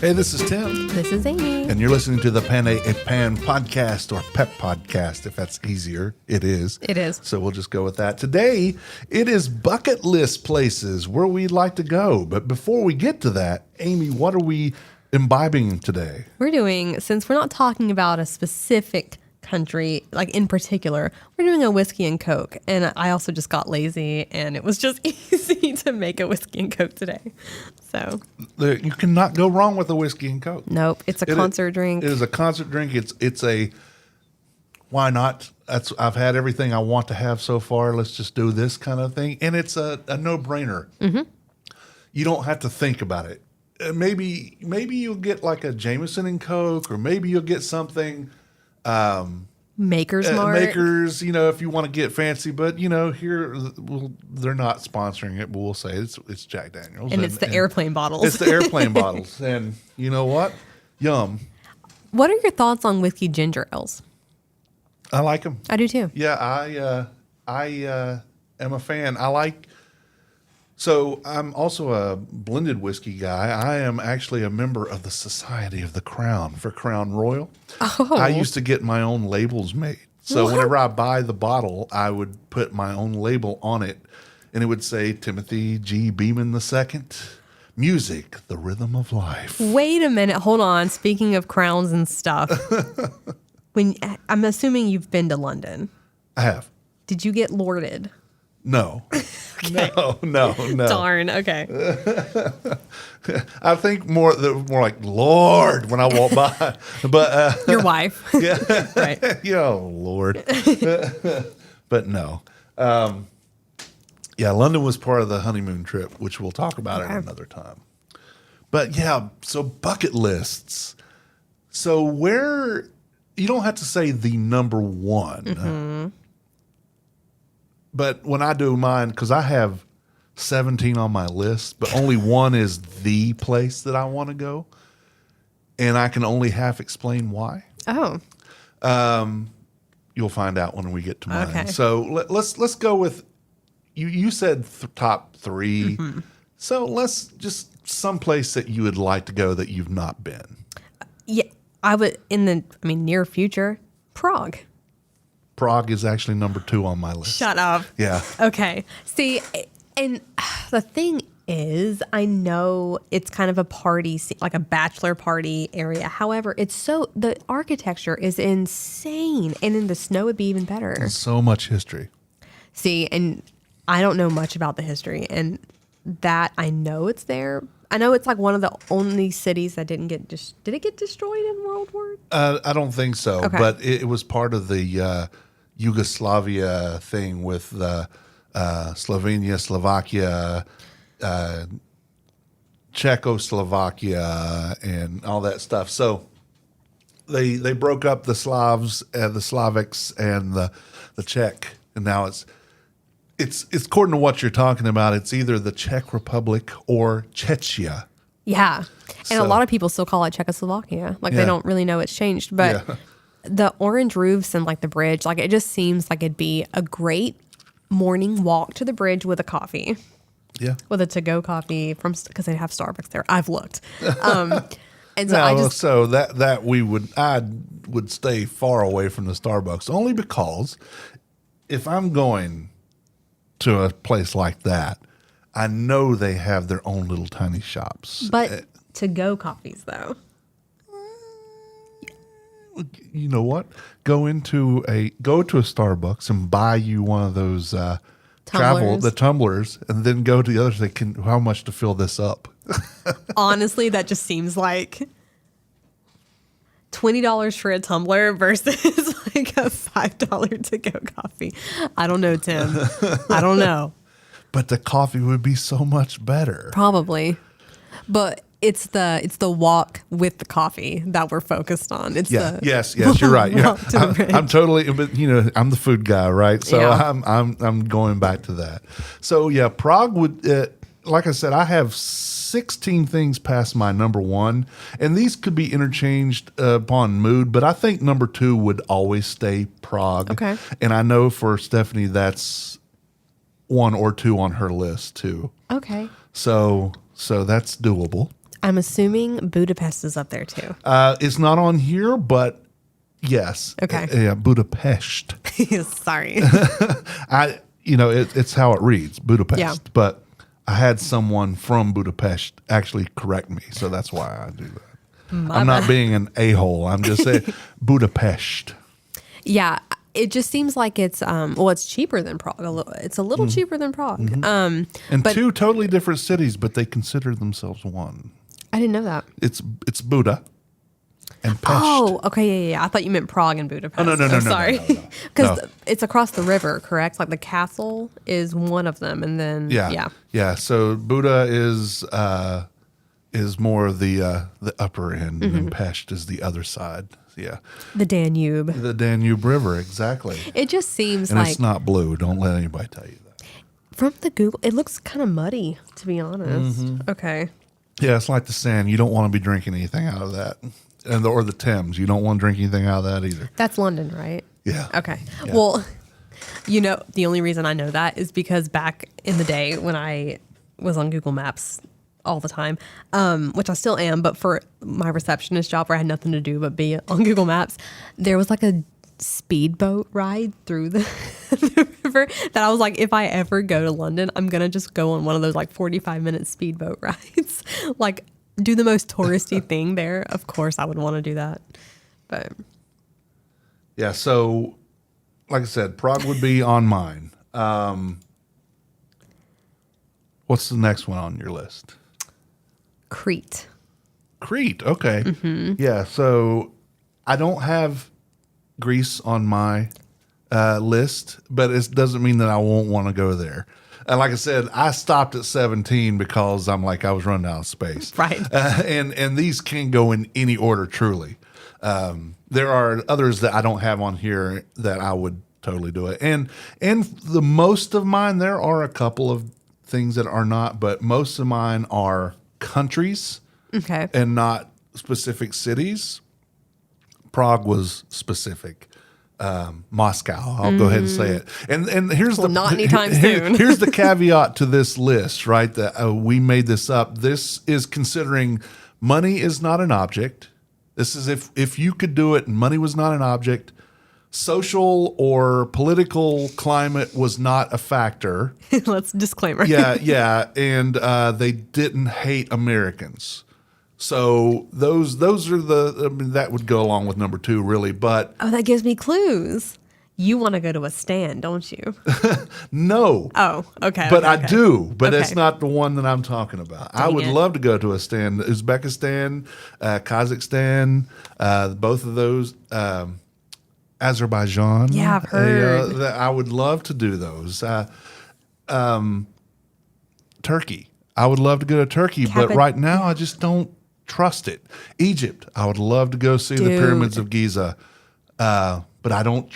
Hey, this is Tim. This is Amy. And you're listening to the Pan podcast, or PEP podcast, if that's easier. It is. It is. So we'll just go with that. Today, it is bucket list places where we'd like to go. But before we get to that, Amy, what are we imbibing today? Since we're not talking about a specific country, like in particular, we're doing a whiskey and Coke. And I also just got lazy, and it was just easy to make a whiskey and Coke today. So You cannot go wrong with a whiskey and Coke. nope, it's a concert drink. It is a concert drink. It's a why not? I've had everything I want to have so far. Let's just do this kind of thing, and it's a no-brainer. Mm-hmm. You don't have to think about it. Maybe you'll get like a Jameson and Coke, or maybe you'll get something. Maker's Mark. Makers, if you want to get fancy, but here they're not sponsoring it, but we'll say it's Jack Daniels, and it's the airplane bottles. It's the airplane bottles, and you know what? Yum. What are your thoughts on whiskey ginger ales? I like them. I do too. Yeah, I am a fan. So I'm also a blended whiskey guy. I am actually a member of the Society of the Crown for Crown Royal. Oh. I used to get my own labels made. So whenever I buy the bottle, I would put my own label on it, and it would say Timothy G. Beeman II, music, the rhythm of life. Wait a minute. Hold on. Speaking of crowns and stuff, I'm assuming you've been to London. I have. Did you get lorded? No. Okay. No. Darn. Okay. I think more like Lord when I walk by, but your wife. Yeah, right. Yeah, Lord. But no. Yeah, London was part of the honeymoon trip, which we'll talk about at another time. But yeah, so bucket lists. So where you don't have to say the number one. Mm-hmm. But when I do mine, because I have 17 on my list, but only one is the place that I want to go, and I can only half explain why. Oh. You'll find out when we get to mine. Okay. So let's go with you. You said top three, so let's just someplace that you would like to go that you've not been. Yeah, I would near future, Prague. Prague is actually number 2 on my list. Shut up. Yeah. Okay. See, and the thing is, I know it's kind of a party, like a bachelor party area. However, the architecture is insane. And in the snow, it'd be even better. There's so much history. See, and I don't know much about the history. And that I know it's there. I know it's like one of the only cities that didn't get did it get destroyed in World War? I don't think so, okay. But it was part of the Yugoslavia thing with Slovenia, Slovakia, Czechoslovakia, and all that stuff. So they broke up the Slavs, the Slavics, and the Czech, and now it's according to what you're talking about. It's either the Czech Republic or Czechia. Yeah, and a lot of people still call it Czechoslovakia. Like they don't really know it's changed, but. Yeah. The orange roofs and like the bridge, like it just seems like it'd be a great morning walk to the bridge with a coffee. Yeah. With a to-go coffee because they have Starbucks there. I've looked. And so I would stay far away from the Starbucks only because if I'm going to a place like that, I know they have their own little tiny shops. But to-go coffees though. You know what? Go to a Starbucks and buy you one of those tumblers, and then go to the others. How much to fill this up? Honestly, that just seems like $20 for a tumbler versus like a $5 to-go coffee. I don't know, Tim. I don't know. But the coffee would be so much better. Probably, but. It's the walk with the coffee that we're focused on. Yes, you're right. Yeah. I'm totally, but I'm the food guy, right? So yeah. I'm going back to that. So yeah, Prague would, like I said, I have 16 things past my number 1, and these could be interchanged upon mood, but I think number 2 would always stay Prague. Okay. And I know for Stephanie, that's 1 or 2 on her list too. Okay. So that's doable. I'm assuming Budapest is up there too. It's not on here, but yes. Okay. Yeah, Budapest. Sorry. It's how it reads, Budapest. Yeah. But I had someone from Budapest actually correct me, so that's why I do that. I'm not being an a-hole. I'm just saying Budapest. Yeah, it just seems like it's it's cheaper than Prague. It's a little cheaper than Prague. And two totally different cities, but they consider themselves one. I didn't know that. It's Buda and Pest. Oh, okay, yeah. I thought you meant Prague and Budapest. Oh, no. Sorry, because No. it's across the river, correct? Like the castle is one of them, and then yeah. So Buda is more of the upper end, and Pest is the other side. Yeah, the Danube. The Danube River, exactly. It just seems and like it's not blue. Don't let anybody tell you that. From the Google, it looks kind of muddy, to be honest. Okay. Yeah, it's like the sand. You don't want to be drinking anything out of that, or the Thames. You don't want to drink anything out of that either. That's London, right? Yeah. Okay. Yeah. Well, the only reason I know that is because back in the day when I was on Google Maps all the time, which I still am, but for my receptionist job where I had nothing to do but be on Google Maps, there was like a speedboat ride through the river that I was like, if I ever go to London, I'm going to just go on one of those like 45-minute speedboat rides, like do the most touristy thing there. Of course I would want to do that. But yeah, so like I said, Prague would be on mine. What's the next one on your list? Crete. Okay. Yeah, so I don't have Greece on my list, but it doesn't mean that I won't want to go there. And like I said, I stopped at 17 because I was running out of space. Right. And these can go in any order, truly. There are others that I don't have on here that I would totally do it. And the most of mine, there are a couple of things that are not, but most of mine are countries. Okay. And not specific cities. Prague was specific. Moscow. I'll go ahead and say it. And here's not anytime soon. Here's the caveat to this list, right? That we made this up. This is considering money is not an object. This is if you could do it and money was not an object. Social or political climate was not a factor. Let's disclaimer. Yeah, and they didn't hate Americans. So those are that would go along with number 2, really. But that gives me clues. You want to go to a stand, don't you? No. Oh, okay. But okay. I do. But Okay. it's not the one that I'm talking about. I would love to go to a stand. Uzbekistan, Kazakhstan, both of those. Azerbaijan. Yeah, I've heard. I would love to do those. Turkey. I would love to go to Turkey, but right now I just don't trust it. Egypt. I would love to go see the pyramids of Giza, but I don't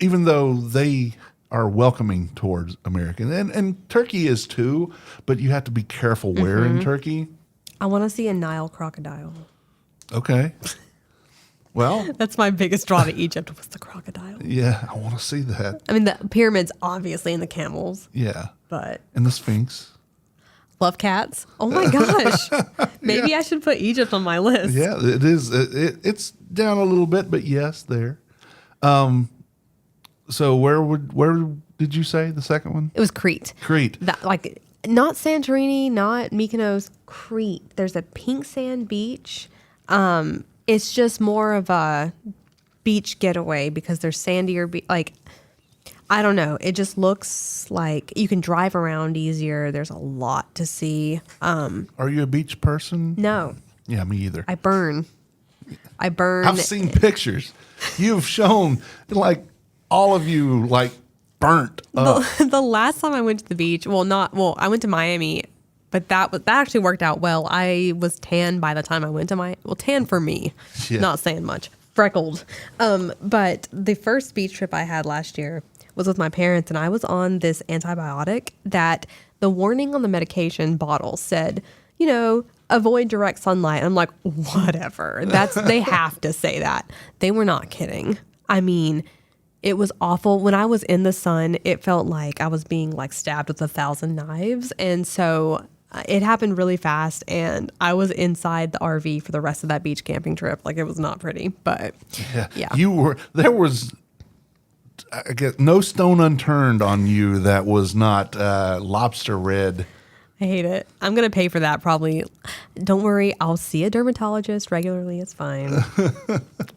even though they are welcoming towards Americans. And Turkey is too, but you have to be careful where in Turkey. I want to see a Nile crocodile. Okay. Well, that's my biggest draw to Egypt was the crocodile. Yeah, I want to see that. I mean, the pyramids, obviously, and the camels. Yeah. But. And the Sphinx. Love cats. Oh my gosh. Maybe I should put Egypt on my list. Yeah, it is. It's down a little bit, but yes, there. So where did you say the second one? It was Crete. Crete. Not Santorini, not Mykonos, Crete. There's a pink sand beach. It's just more of a beach getaway because there's sandier. I don't know. It just looks like you can drive around easier. There's a lot to see. Are you a beach person? No. Yeah, me either. I burn. I've seen pictures. You've shown all of you burnt up. The last time I went to the beach, I went to Miami. But that actually worked out well. I was tan by the time I went to tan for me, not saying much, freckled. But the first beach trip I had last year was with my parents, and I was on this antibiotic that the warning on the medication bottle said, avoid direct sunlight. I'm like, whatever. They have to say that. They were not kidding. I mean, it was awful. When I was in the sun, it felt like I was being stabbed with 1,000 knives. And so it happened really fast, and I was inside the RV for the rest of that beach camping trip. Like, it was not pretty, but yeah. There was, I guess, no stone unturned on you that was not lobster red. I hate it. I'm going to pay for that probably. Don't worry. I'll see a dermatologist regularly. It's fine.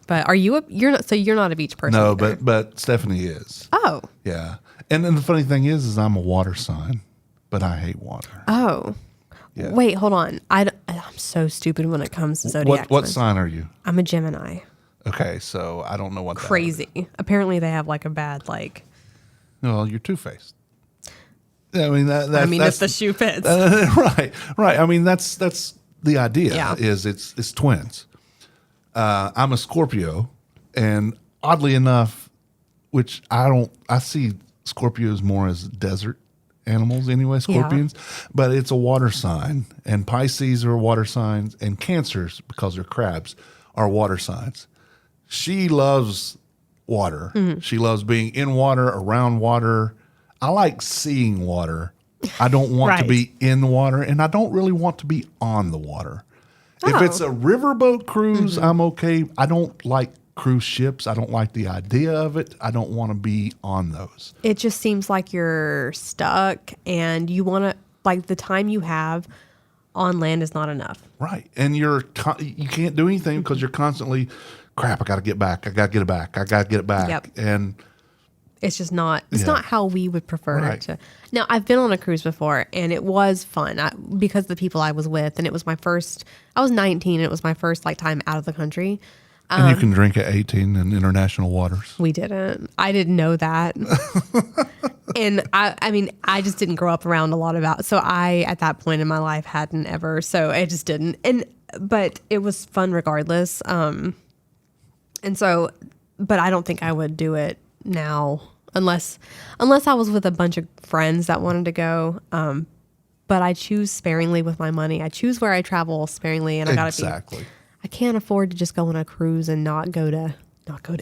But you're not a beach person? No, either. but Stephanie is. Oh. Yeah. And then the funny thing is I'm a water sign, but I hate water. Oh. Yeah. Wait, hold on. I'm so stupid when it comes to zodiac. What sign are you? I'm a Gemini. Okay, so I don't know what crazy. Apparently they have like a bad like. Well, you're two-faced. I mean that's if the shoe fits. Right. I mean that's the idea. Yeah. Is it's twins. I'm a Scorpio, and oddly enough, which I see Scorpios more as desert animals anyway, scorpions, but it's a water sign, and Pisces are water signs, and Cancers, because they're crabs, are water signs. She loves water. Mm-hmm. She loves being in water, around water. I like seeing water. I don't want to be in the water, and I don't really want to be on the water. Oh. If it's a riverboat cruise, I'm okay. I don't like cruise ships. I don't like the idea of it. I don't want to be on those. It just seems like you're stuck, and you want to, like, the time you have on land is not enough. Right. And you can't do anything because you're constantly, crap, I got to get back. I got to get it back. I got to get it back. Yep. And it's just not, not how we would prefer it to. Now, I've been on a cruise before, and it was fun because of the people I was with, and it was my first, I was 19, and it was my first time out of the country. And you can drink at 18 in international waters. We didn't. I didn't know that. And I just didn't grow up around a lot about, so I, at that point in my life, hadn't ever, so I just didn't. But it was fun regardless. And so, but I don't think I would do it now unless I was with a bunch of friends that wanted to go. But I choose sparingly with my money. I choose where I travel sparingly, and I can't afford to just go on a cruise and not go to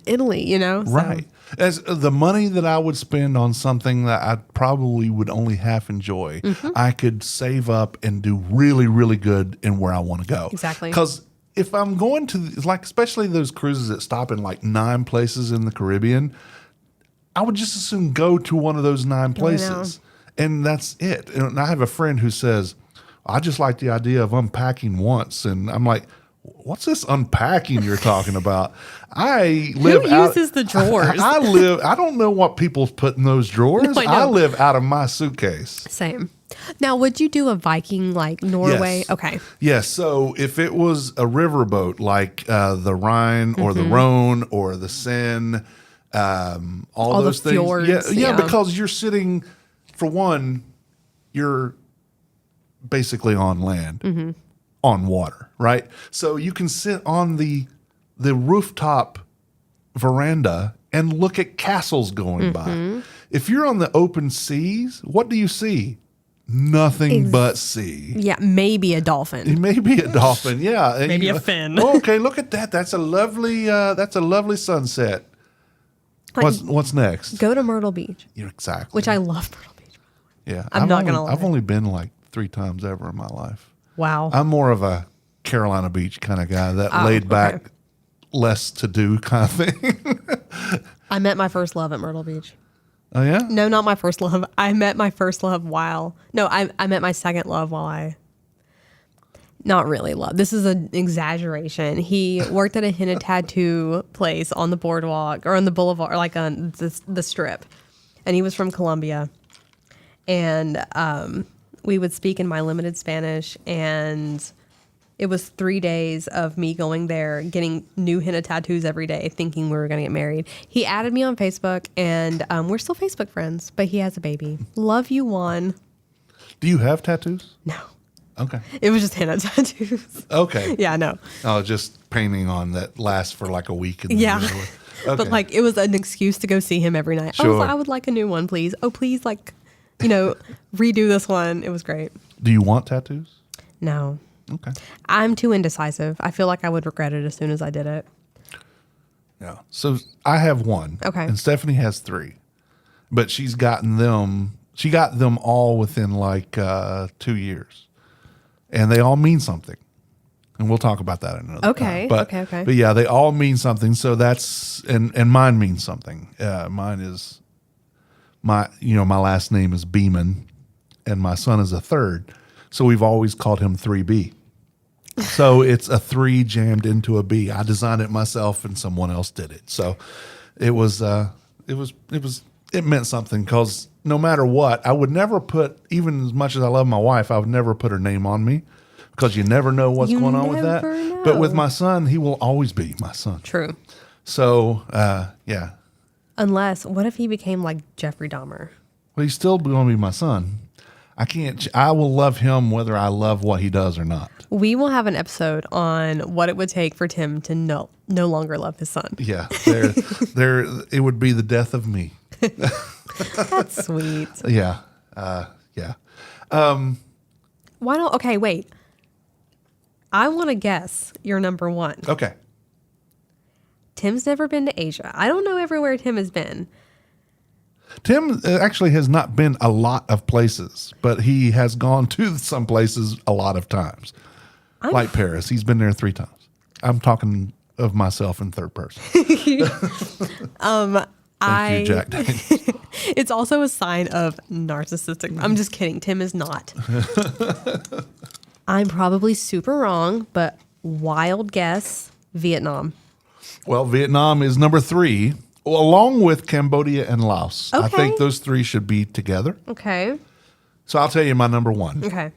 Italy, So. Right. As the money that I would spend on something that I probably would only half enjoy, I could save up and do really, really good in where I want to go. Exactly. Because if I'm going to, especially those cruises that stop in 9 places in the Caribbean, I would just as soon go to one of those 9 places. And that's it. And I have a friend who says, I just like the idea of unpacking once. And I'm like, what's this unpacking you're talking about? I live Who uses the drawers? I don't know what people put in those drawers. I live out of my suitcase. Same. Now, would you do a Viking like Norway? Yes. Okay. Yes. So if it was a riverboat like the Rhine or the Rhone or the Seine, all those things. Fjords, yeah, because you're sitting, for one, you're basically on land, on water, right? So you can sit on the rooftop veranda and look at castles going by. If you're on the open seas, what do you see? Nothing but sea. Yeah, maybe a dolphin. Maybe a dolphin, yeah. And maybe a fin. Okay, look at that. That's a lovely sunset. What's next? Go to Myrtle Beach. Yeah, exactly. Which I love Myrtle Beach. Yeah. I'm not going to lie. I've only been 3 times ever in my life. Wow. I'm more of a Carolina Beach kind of guy, that laid back, less to do kind of thing. I met my first love at Myrtle Beach. Oh, yeah? No, not my first love. I met my first love I met my second love not really love. This is an exaggeration. He worked at a henna tattoo place on the boardwalk or on the boulevard, or on the strip. And he was from Colombia. And we would speak in my limited Spanish, and it was 3 days of me going there, getting new henna tattoos every day, thinking we were going to get married. He added me on Facebook, and we're still Facebook friends, but he has a baby. Love you, Juan. Do you have tattoos? No. Okay. It was just henna tattoos. Okay. Yeah, no. Oh, just painting on that lasts for a week. Yeah. Okay. But it was an excuse to go see him every night. Sure. I would like a new one, please. Oh, please, redo this one. It was great. Do you want tattoos? No. Okay. I'm too indecisive. I feel like I would regret it as soon as I did it. Yeah. So I have 1. Okay. And Stephanie has 3. But she got them all within 2 years. and they all mean something. And we'll talk about that in another time. Okay. But yeah, they all mean something. So that's and mine means something. Mine is my last name is Beeman, and my son is a third. So we've always called him 3B. So it's a 3 jammed into a B. I designed it myself, and someone else did it. So it meant something, because no matter what, I would never put, even as much as I love my wife, I would never put her name on me. Because you never know what's going on with that. Know. But with my son, he will always be my son. True. So, yeah. Unless, what if he became like Jeffrey Dahmer? Well, he's still going to be my son. I will love him whether I love what he does or not. We will have an episode on what it would take for Tim to no longer love his son. Yeah. It would be the death of me. That's sweet. Yeah. Yeah. Why don't, okay, wait. I want to guess your number one. Okay. Tim's never been to Asia. I don't know everywhere Tim has been. Tim actually has not been a lot of places, but he has gone to some places a lot of times. Like Paris. He's been there 3 times. I'm talking of myself in third person. Thank you, Jack Daniels. It's also a sign of narcissistic. I'm just kidding. Tim is not. I'm probably super wrong, but wild guess, Vietnam. Well, Vietnam is number 3, along with Cambodia and Laos. Okay. I think those 3 should be together. Okay. So I'll tell you my number 1. Okay.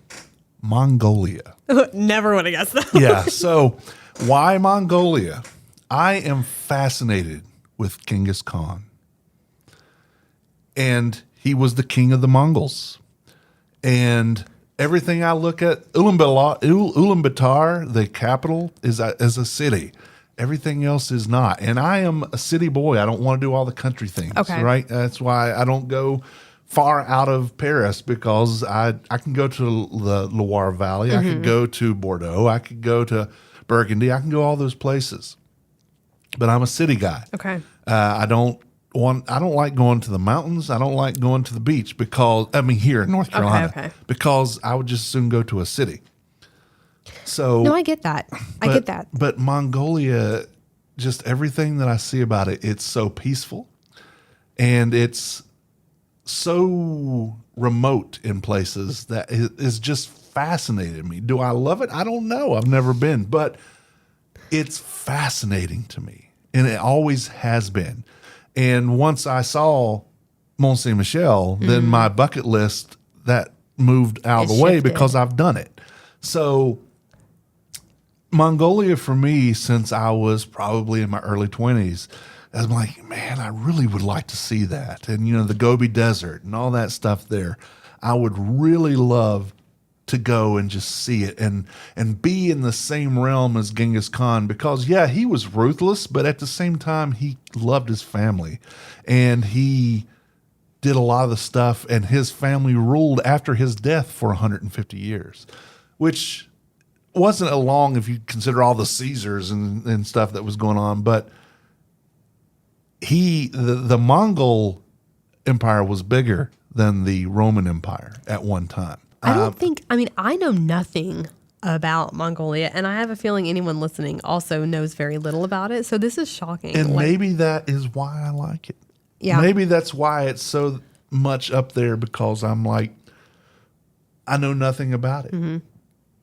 Mongolia. Never would have guessed that. Yeah. So why Mongolia? I am fascinated with Genghis Khan. And he was the king of the Mongols. And everything I look at, Ulaanbaatar, the capital, is a city. Everything else is not. And I am a city boy. I don't want to do all the country things. Okay. Right? That's why I don't go far out of Paris, because I can go to the Loire Valley. I could go to Bordeaux. I could go to Burgundy. I can go all those places. But I'm a city guy. Okay. I don't like going to the mountains. I don't like going to the beach, because here in North Carolina, Okay. because I would just soon go to a city. So no, I get that. I get that. But Mongolia, just everything that I see about it, it's so peaceful, and it's so remote in places that is just fascinated me. Do I love it? I don't know. I've never been, but it's fascinating to me, and it always has been. And once I saw Mont Saint Michel, then my bucket list that moved out of the way, because I've done it. So Mongolia for me, since I was probably in my early 20s, I'm like, man, I really would like to see that. And, the Gobi Desert and all that stuff there. I would really love to go and just see it and be in the same realm as Genghis Khan, because, yeah, he was ruthless, but at the same time, he loved his family. And he did a lot of the stuff, and his family ruled after his death for 150 years, which wasn't a long if you consider all the Caesars and stuff that was going on. But the Mongol Empire was bigger than the Roman Empire at one time. I know nothing about Mongolia, and I have a feeling anyone listening also knows very little about it. So this is shocking. And maybe that is why I like it. Yeah. Maybe that's why it's so much up there, because I'm like, I know nothing about it. Mm-hmm.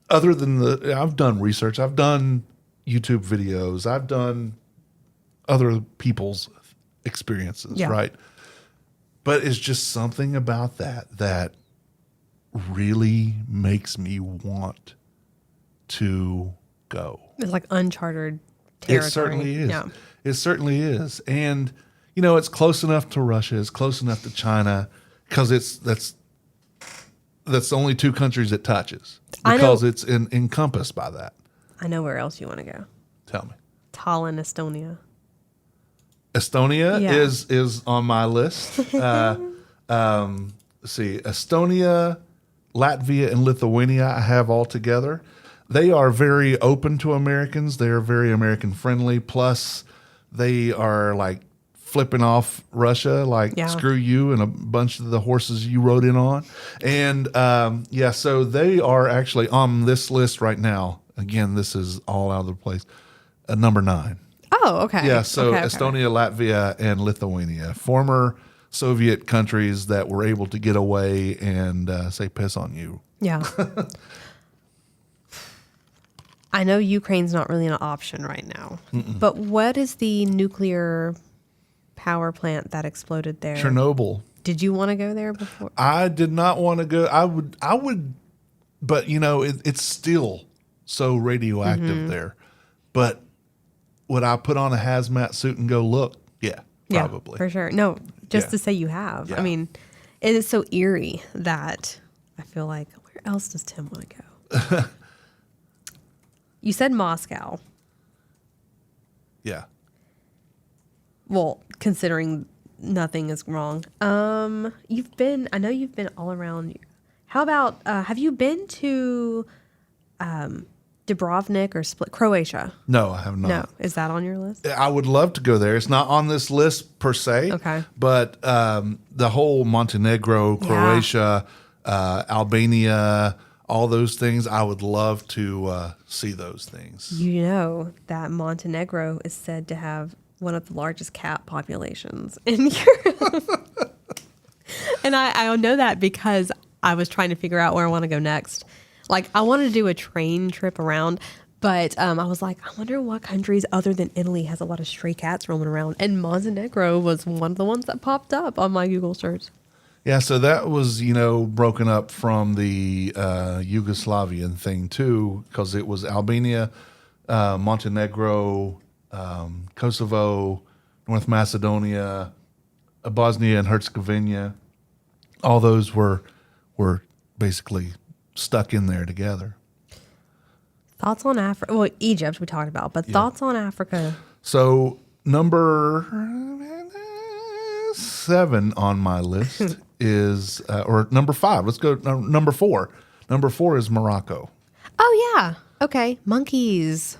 Other than I've done research. I've done YouTube videos. I've done other people's experiences, right? But it's just something about that really makes me want to go. It's like uncharted territory. It certainly is. Yeah. It certainly is. And, it's close enough to Russia. It's close enough to China, because that's the only 2 countries it touches, because it's encompassed by that. I know where else you want to go. Tell me. Tallinn, Estonia. Estonia is on my list. Let's see, Estonia, Latvia, and Lithuania I have all together. They are very open to Americans. They are very American friendly. Plus, they are like flipping off Russia, like screw you and a bunch of the horses you rode in on. And so they are actually on this list right now. Again, this is all out of the place. Number 9. Oh, okay. Yeah, so okay. Estonia, Latvia, and Lithuania, former Soviet countries that were able to get away and say piss on you. Yeah. I know Ukraine's not really an option right now, but what is the nuclear power plant that exploded there? Chernobyl. Did you want to go there before? I did not want to go. I would, but it's still so radioactive there. But would I put on a hazmat suit and go look? Yeah, probably. Yeah, for sure. No, just to say you have. Yeah. I mean, it is so eerie that I feel like, where else does Tim want to go? You said Moscow. Yeah. Well, considering nothing is wrong. I know you've been all around. How about, have you been to Dubrovnik or Split, Croatia? No, I have not. No. Is that on your list? I would love to go there. It's not on this list per se. Okay. But the whole Montenegro, Croatia, Albania, all those things, I would love to see those things. You know that Montenegro is said to have one of the largest cat populations in Europe. And I know that because I was trying to figure out where I want to go next. Like, I wanted to do a train trip around, but I was like, I wonder what countries other than Italy has a lot of stray cats roaming around. And Montenegro was one of the ones that popped up on my Google search. Yeah, so that was, broken up from the Yugoslavian thing, too, because it was Albania, Montenegro, Kosovo, North Macedonia, Bosnia and Herzegovina. All those were basically stuck in there together. Thoughts on Africa? Well, Egypt we talked about, but thoughts on Africa? So number 7 on my list is, or number 5. Let's go number 4. Number 4 is Morocco. Oh, yeah. Okay. Monkeys.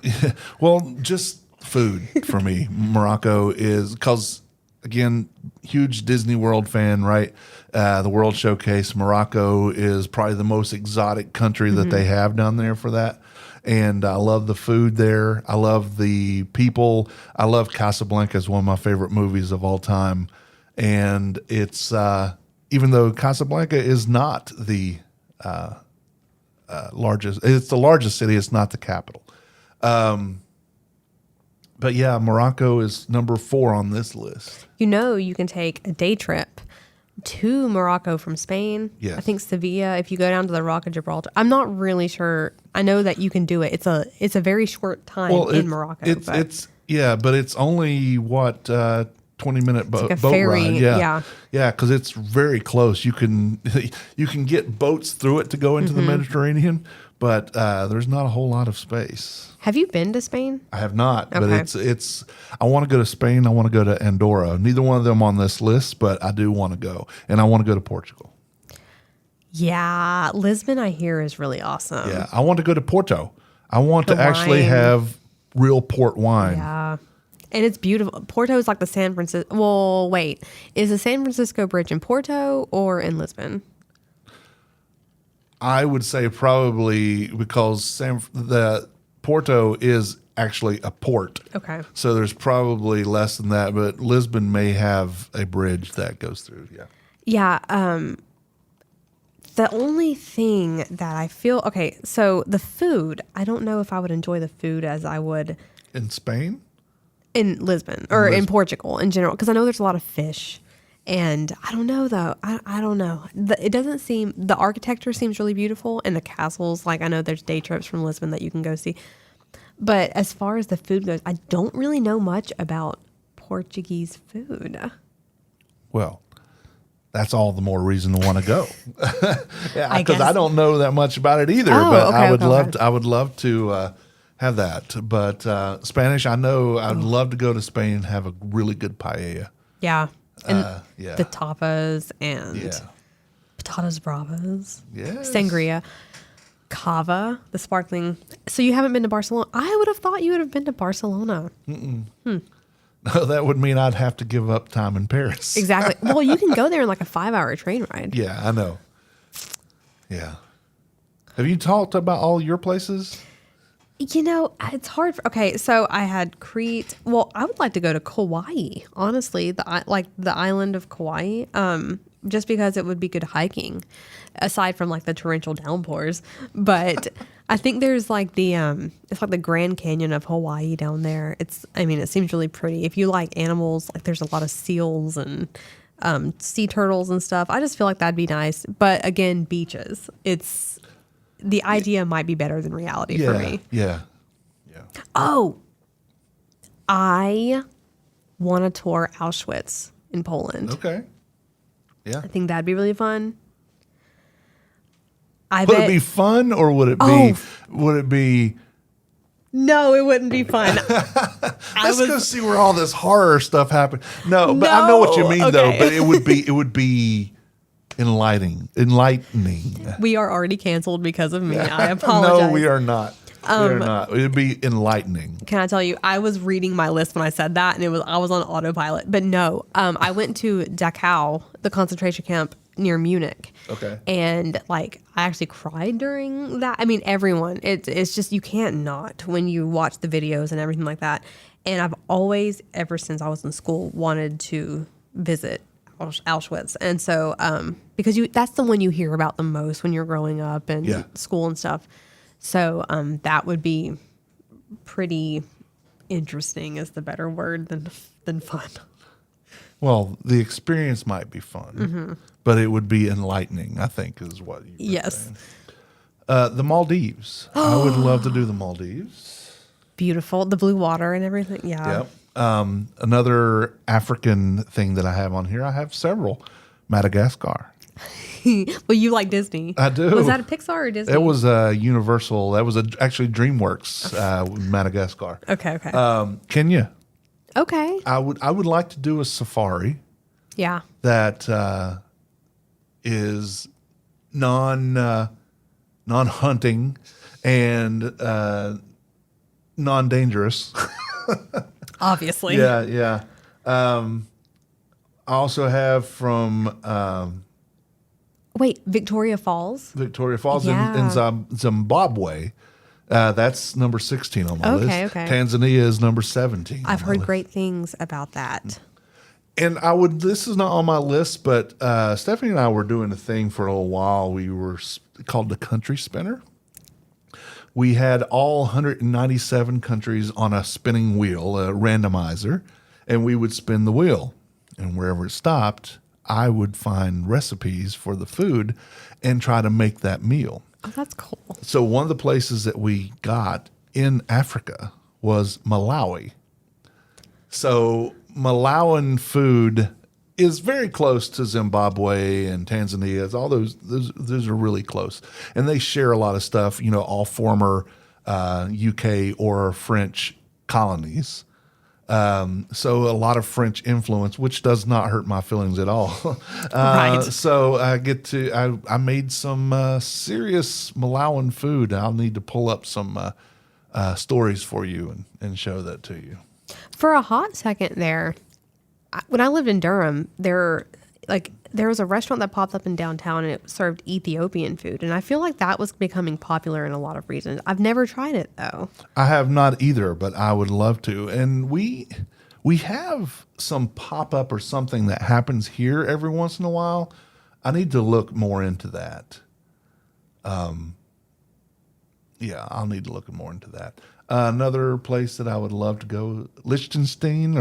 Well, just food for me. Morocco is, because, again, huge Disney World fan, right? The World Showcase. Morocco is probably the most exotic country that they have down there for that. And I love the food there. I love the people. I love Casablanca. Is one of my favorite movies of all time. And it's, even though Casablanca is not the largest, it's the largest city, it's not the capital. But yeah, Morocco is number 4 on this list. You can take a day trip to Morocco from Spain. Yes. I think Sevilla, if you go down to the Rock of Gibraltar. I'm not really sure. I know that you can do it. It's a very short time in Morocco. But it's only 20-minute boat ferry, ride. Yeah, because it's very close. You can get boats through it to go into the Mediterranean, but there's not a whole lot of space. Have you been to Spain? I have not, Okay. but it's. I want to go to Spain. I want to go to Andorra. Neither one of them on this list, but I do want to go, and I want to go to Portugal. Yeah, Lisbon, I hear, is really awesome. Yeah, I want to go to Porto. I want to actually have real port wine. Yeah. And it's beautiful. Porto is like the San Francisco. Well, wait. Is the San Francisco Bridge in Porto or in Lisbon? I would say probably because the Porto is actually a port. Okay. So there's probably less than that, but Lisbon may have a bridge that goes through. Yeah. Yeah. The only thing that I feel, okay, so the food, I don't know if I would enjoy the food as I would In Spain? in Lisbon or in Portugal in general, because I know there's a lot of fish. And I don't know, though. I don't know. It doesn't seem, the architecture seems really beautiful, and the castles, like I know there's day trips from Lisbon that you can go see. But as far as the food goes, I don't really know much about Portuguese food. Well, that's all the more reason to want to go. I Because guess. I don't know that much about it either, Oh, but okay, I would okay, love okay. I would love to have that. But Spanish, I know I'd love to go to Spain and have a really good paella. Yeah. And Yeah. the tapas and Yeah. patatas bravas. Yes. Sangria. Cava, the sparkling. So you haven't been to Barcelona? I would have thought you would have been to Barcelona. That would mean I'd have to give up time in Paris. Exactly. Well, you can go there in like a 5-hour train ride. Yeah, I know. Yeah. Have you talked about all your places? It's hard. Okay, so I had Crete. Well, I would like to go to Kauai, honestly, the island of Kauai, just because it would be good hiking, aside from like the torrential downpours. But I think there's like it's like the Grand Canyon of Hawaii down there. It seems really pretty. If you like animals, like there's a lot of seals and sea turtles and stuff. I just feel like that'd be nice. But again, beaches. The idea might be better than reality for me. Yeah. Oh, I want to tour Auschwitz in Poland. Okay. Yeah. I think that'd be really fun. Would it be fun or would it be? No, it wouldn't be fun. Let's go see where all this horror stuff happened. No, but I know what you mean though. But it would be enlightening. We are already canceled because of me. I apologize. No, we are not. We are not. It would be enlightening. Can I tell you? I was reading my list when I said that, and I was on autopilot. But no, I went to Dachau, the concentration camp near Munich. Okay. And like I actually cried during that. I mean, everyone. It's just you can't not when you watch the videos and everything like that. And I've always, ever since I was in school, wanted to visit Auschwitz. And so because that's the one you hear about the most when you're growing up and school and stuff. So that would be pretty interesting is the better word than fun. Well, the experience might be fun, but it would be enlightening, I think, is what you were saying. The Maldives. I would love to do the Maldives. Beautiful. The blue water and everything. Yeah. Yep. Another African thing that I have on here, I have several. Madagascar. Well, you like Disney. I do. Was that a Pixar or Disney? It was Universal. That was actually DreamWorks, Madagascar. Okay. Kenya. Okay. I would like to do a safari. Yeah. That is non-hunting and non-dangerous. Obviously. Yeah. I also have from Victoria Falls. Victoria Falls in Zimbabwe. That's number 16 on my list. Okay. Tanzania is number 17. I've heard great things about that. And this is not on my list, but Stephanie and I were doing a thing for a little while. We were called the Country Spinner. We had all 197 countries on a spinning wheel, a randomizer, and we would spin the wheel. And wherever it stopped, I would find recipes for the food and try to make that meal. Oh, that's cool. So one of the places that we got in Africa was Malawi. So Malawian food is very close to Zimbabwe and Tanzania. All those are really close. And they share a lot of stuff, all former UK or French colonies. So a lot of French influence, which does not hurt my feelings at all. Right. So I made some serious Malawian food. I'll need to pull up some stories for you and show that to you. For a hot second there, when I lived in Durham, there was a restaurant that popped up in downtown and it served Ethiopian food. And I feel like that was becoming popular in a lot of reasons. I've never tried it though. I have not either, but I would love to. And we have some pop-up or something that happens here every once in a while. I need to look more into that. I'll need to look more into that. Another place that I would love to go, Liechtenstein.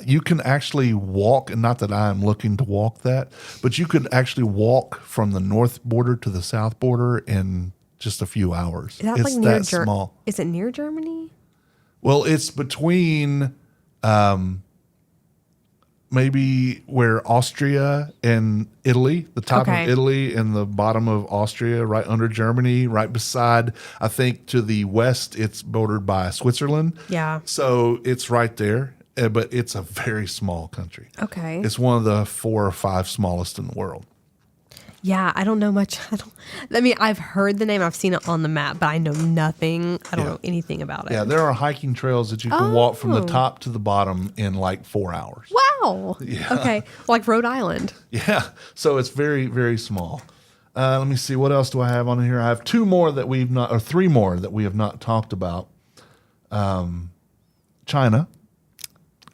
You can actually walk, and not that I'm looking to walk that, but you could actually walk from the north border to the south border in just a few hours. It's that small. Is it near Germany? Well, it's between maybe where Austria and Italy, the top of Italy and the bottom of Austria, right under Germany, right beside, I think to the west, it's bordered by Switzerland. Yeah. So it's right there. But it's a very small country. Okay. It's one of the 4 or 5 smallest in the world. Yeah, I don't know much. I mean, I've heard the name. I've seen it on the map, but I know nothing. I don't know anything about it. Yeah, there are hiking trails that you can walk from the top to the bottom in like 4 hours. Wow. Yeah. Okay. Like Rhode Island. Yeah. So it's very, very small. Let me see. What else do I have on here? I have three more that we have not talked about. China.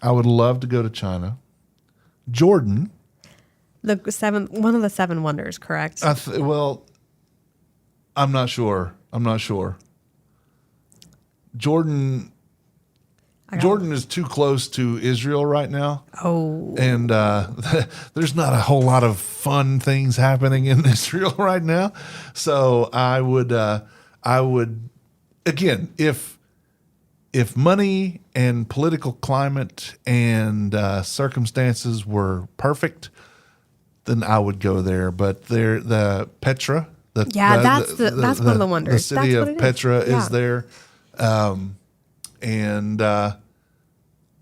I would love to go to China. Jordan. One of the seven wonders, correct? Well, I'm not sure. Jordan is too close to Israel right now. Oh. And there's not a whole lot of fun things happening in Israel right now. So I would again, if money and political climate and circumstances were perfect, then I would go there. But the Petra, that's one of the wonders. The city of Petra is there, and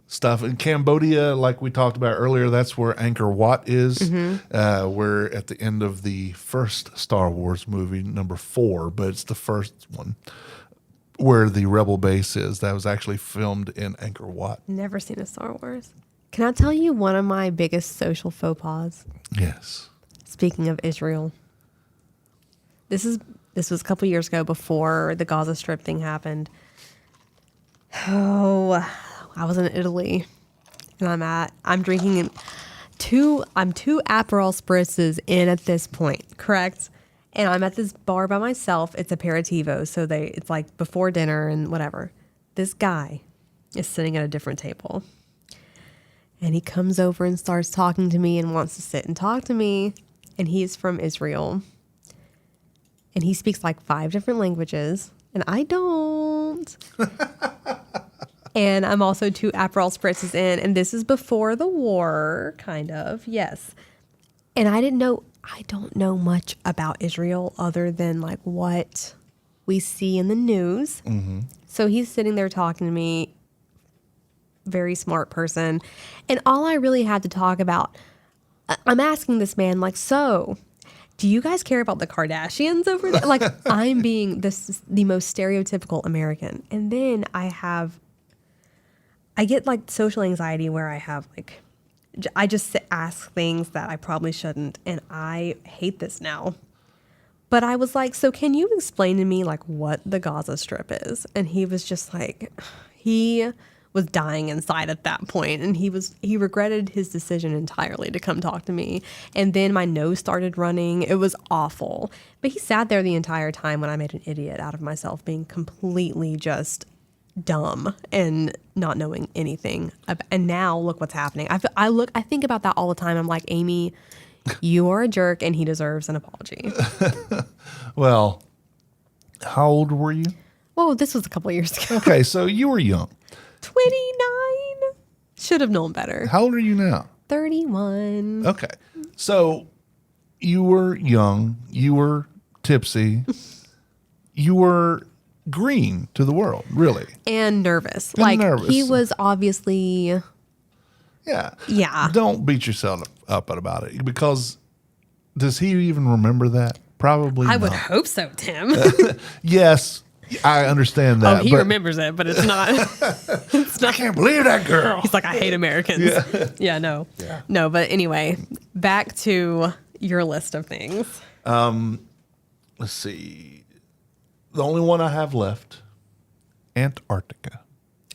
stuff in Cambodia, like we talked about earlier. That's where Angkor Wat is. Mm-hmm. We're at the end of the first Star Wars movie, number 4, but it's the first one where the Rebel base is. That was actually filmed in Angkor Wat. Never seen a Star Wars. Can I tell you one of my biggest social faux pas? Yes. Speaking of Israel, this was a couple years ago before the Gaza Strip thing happened. Oh, I was in Italy, and I'm drinking two Aperol spritzes in at this point, correct? And I'm at this bar by myself. It's aperitivo, so it's like before dinner and whatever. This guy is sitting at a different table. And he comes over and starts talking to me and wants to sit and talk to me. And he's from Israel. And he speaks like 5 different languages. And I don't. And I'm also 2 Aperol spritzes in. And this is before the war, kind of. Yes. And I don't know much about Israel other than like what we see in the news. Mm-hmm. So he's sitting there talking to me. Very smart person. And all I really had to talk about, I'm asking this man, like, so do you guys care about the Kardashians over there? Like, I'm being the most stereotypical American. And then I get like social anxiety where I just ask things that I probably shouldn't. And I hate this now. But I was like, so can you explain to me like what the Gaza Strip is? And he was just like, he was dying inside at that point, and he regretted his decision entirely to come talk to me. And then my nose started running. It was awful. But he sat there the entire time when I made an idiot out of myself, being completely just dumb and not knowing anything. And now look what's happening. I think about that all the time. I'm like, Amy, you are a jerk, and he deserves an apology. Well, how old were you? Well, this was a couple of years ago. Okay, so you were young. 29. Should have known better. How old are you now? 31. Okay. So you were young, you were tipsy, you were green to the world, really. And nervous. Nervous. He was obviously... Yeah. Yeah. Don't beat yourself up about it, because does he even remember that? Probably not. I would hope so, Tim. Yes. I understand that. Oh, he remembers it, but it's not. I can't believe that girl. He's like, I hate Americans. Yeah, no. Yeah. No, but anyway, back to your list of things. Let's see. The only one I have left, Antarctica.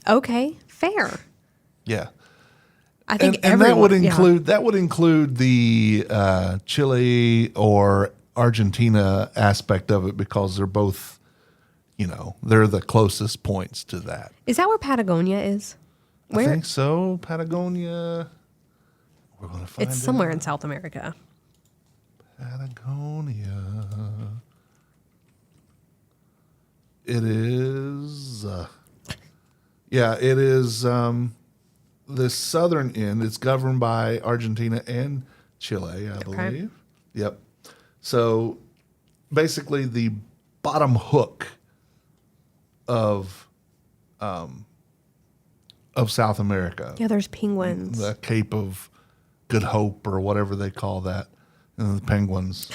Okay, fair. Yeah. I think and that would include the Chile or Argentina aspect of it, because they're both, they're the closest points to that. Is that where Patagonia is? Where? I think so. Patagonia. We're going to find it. It's somewhere in South America. Patagonia. It is. It is the southern end. It's governed by Argentina and Chile, I believe. Yep. So basically, the bottom hook of South America. Yeah, there's penguins. The Cape of Good Hope, or whatever they call that. The penguins.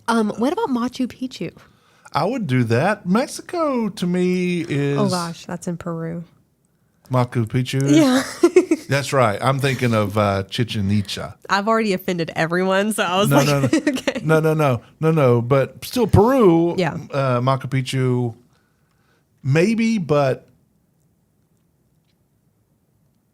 What about Machu Picchu? I would do that. Mexico to me is. Oh gosh, that's in Peru. Machu Picchu. Yeah. That's right. I'm thinking of Chichen Itza. I've already offended everyone, so I was okay. No. But still, Peru. Yeah. Machu Picchu. Maybe, but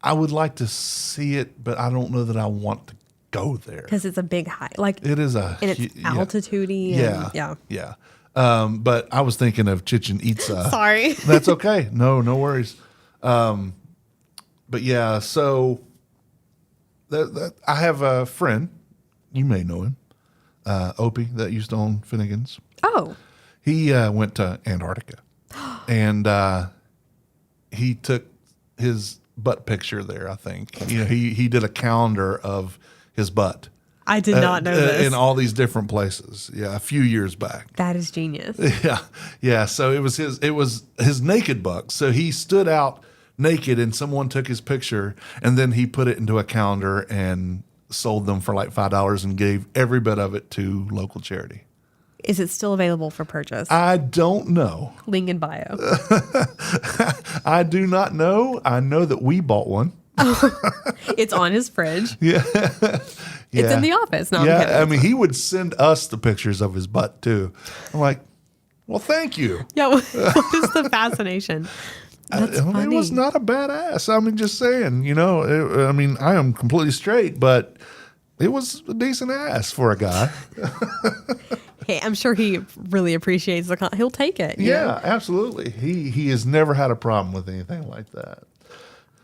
I would like to see it, but I don't know that I want to go there Because it's a big high, like it is and it's altitude-y. Yeah. But I was thinking of Chichen Itza. Sorry. That's okay. No worries. But yeah, so I have a friend. You may know him, Opie, that used to own Finnegan's. Oh. He went to Antarctica, and he took his butt picture there. I think he did a calendar of his butt. I did not know this. In all these different places. Yeah, a few years back. That is genius. Yeah. So it was his naked buck. So he stood out naked, and someone took his picture, and then he put it into a calendar and sold them for like $5 and gave every bit of it to local charity. Is it still available for purchase? I don't know. Link in bio. I do not know. I know that we bought one. It's on his fridge. Yeah. It's in the office. No, I'm Yeah. kidding. I mean, he would send us the pictures of his butt too. I'm like, well, thank you. Yeah, what is the fascination? That's funny. It was not a badass. I mean, just saying, I am completely straight, but it was a decent ass for a guy. Hey, I'm sure he really appreciates he'll take it. Yeah, absolutely. He has never had a problem with anything like that.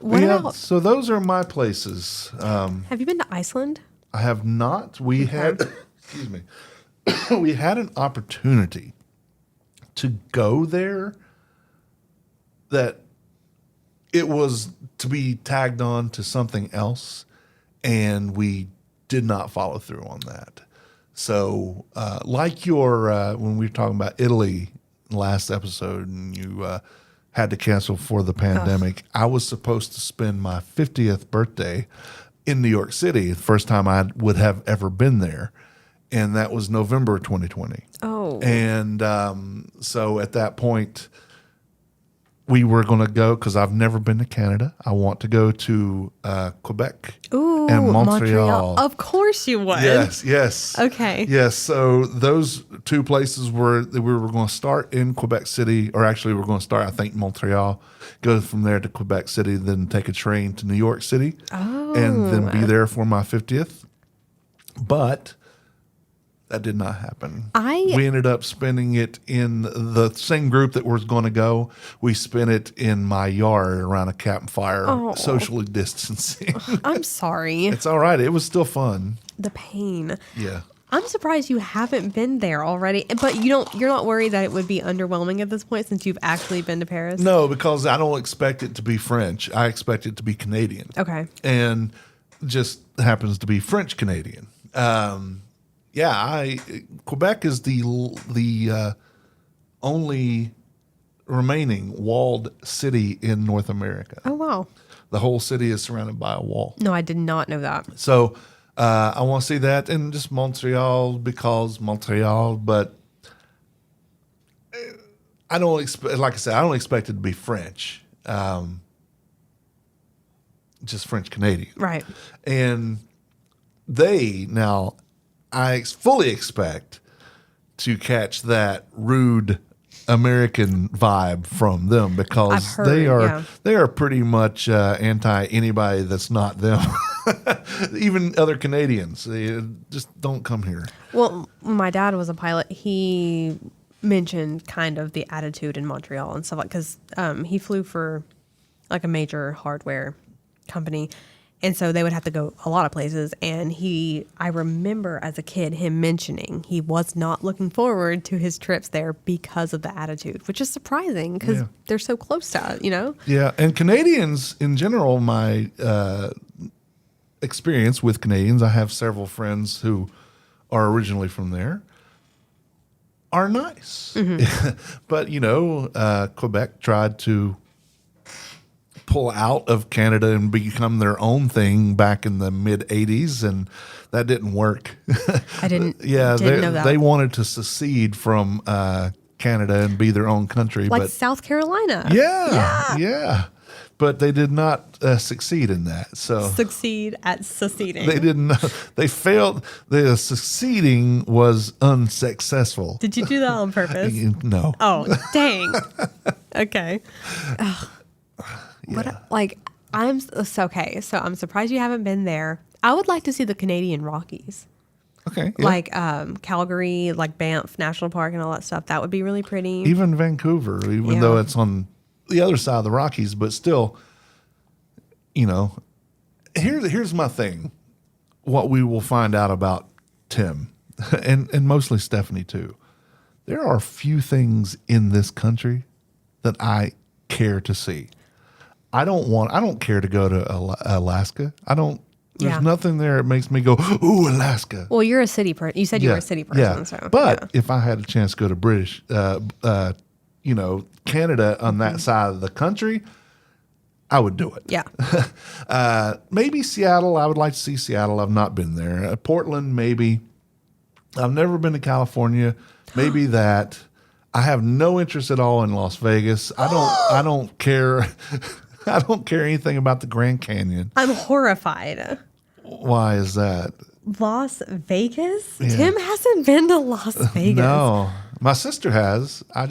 What about? So those are my places. Have you been to Iceland? I have not. We had, excuse me, we had an opportunity to go there that it was to be tagged on to something else, and we did not follow through on that. So, like when we were talking about Italy last episode, and you had to cancel for the pandemic, I was supposed to spend my 50th birthday in New York City, the first time I would have ever been there, and that was November 2020. Oh. And so at that point, we were going to go, because I've never been to Canada. I want to go to Quebec and Montreal. Of course you would. Yes. Okay. Yes. So those two places we were going to start in Quebec City, or actually we're going to start, I think, Montreal, go from there to Quebec City, then take a train to New York City, and then be there for my 50th. But that did not happen. We ended up spending it in the same group that was going to go. We spent it in my yard around a campfire, socially distancing. I'm sorry. It's all right. It was still fun. The pain. Yeah. I'm surprised you haven't been there already. But you're not worried that it would be underwhelming at this point since you've actually been to Paris? No, because I don't expect it to be French. I expect it to be Canadian. Okay. And just happens to be French Canadian. Quebec is the only remaining walled city in North America. Oh, wow. The whole city is surrounded by a wall. No, I did not know that. So I want to see that, and just Montreal because Montreal, but I don't expect, like I said, I don't expect it to be French. Just French Canadian. Right. And I fully expect to catch that rude American vibe from them, because they are pretty much anti anybody that's not them. Even other Canadians, they just don't come here. Well, my dad was a pilot. He mentioned kind of the attitude in Montreal and stuff, like, because he flew for like a major hardware company. And so they would have to go a lot of places. And I remember as a kid him mentioning he was not looking forward to his trips there because of the attitude, which is surprising because they're so close to us, Yeah. And Canadians in general, my experience with Canadians, I have several friends who are originally from there, are nice. Mm-hmm. But, Quebec tried to pull out of Canada and become their own thing back in the mid 80s, and that didn't work. I didn't know that. They wanted to secede from Canada and be their own country. Like but South Carolina. Yeah. But they did not succeed in that. So succeed at seceding. They didn't. They failed. The succeeding was unsuccessful. Did you do that on purpose? No. Oh, dang. Okay. Yeah. Okay. So I'm surprised you haven't been there. I would like to see the Canadian Rockies. Okay. Yeah. Like Calgary, like Banff National Park and all that stuff. That would be really pretty. Even Vancouver, even though it's on the other side of the Rockies, but still, here's my thing. What we will find out about Tim and mostly Stephanie too. There are few things in this country that I care to see. I don't care to go to Alaska. There's nothing there that makes me go, ooh, Alaska. Well, you're a city person. You said you were a city person. Yeah. So, but if I had a chance to go to Canada on that side of the country, I would do it. Yeah. Maybe Seattle. I would like to see Seattle. I've not been there. Portland, maybe. I've never been to California. Maybe that. I have no interest at all in Las Vegas. I don't care. I don't care anything about the Grand Canyon. I'm horrified. Why is that? Las Vegas? Yeah. Tim hasn't been to Las Vegas. No. My sister has. I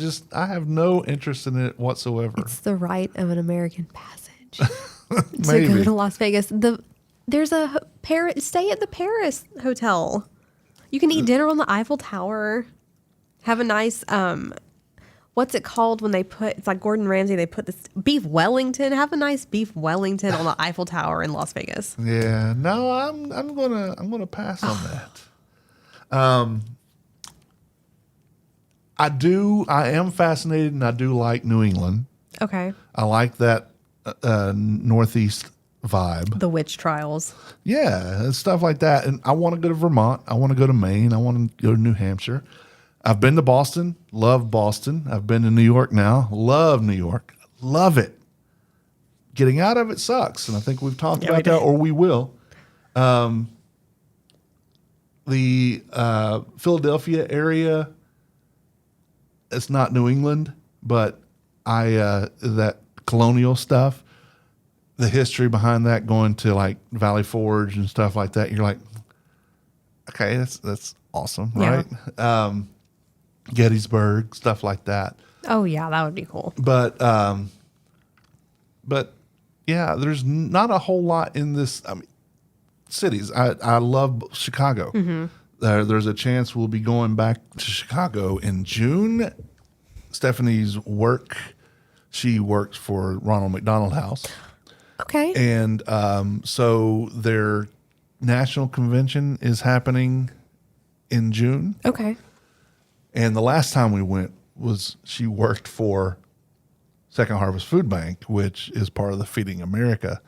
have no interest in it whatsoever. It's the rite of an American passage Maybe. to go to Las Vegas. There's a stay at the Paris Hotel. You can eat dinner on the Eiffel Tower. Have a nice what's it called when it's like Gordon Ramsay, they put this beef Wellington. Have a nice beef Wellington on the Eiffel Tower in Las Vegas. Yeah. No, I'm gonna pass on that. I am fascinated, and I do like New England. Okay. I like that Northeast vibe. The witch trials. Yeah, and stuff like that. And I want to go to Vermont. I want to go to Maine. I want to go to New Hampshire. I've been to Boston. Love Boston. I've been to New York now. Love New York. Love it. Getting out of it sucks, and I think we've talked about that, or we will. The Philadelphia area, it's not New England, but that colonial stuff, the history behind that, going to like Valley Forge and stuff like that, you're like, okay, that's awesome, right? Gettysburg, stuff like that. Oh yeah, that would be cool. But yeah, there's not a whole lot in this. I mean, cities. I love Chicago. Mm-hmm. There's a chance we'll be going back to Chicago in June. Stephanie's work. She works for Ronald McDonald House. Okay. And so their national convention is happening in June. Okay. And the last time we went she worked for Second Harvest Food Bank, which is part of the Feeding America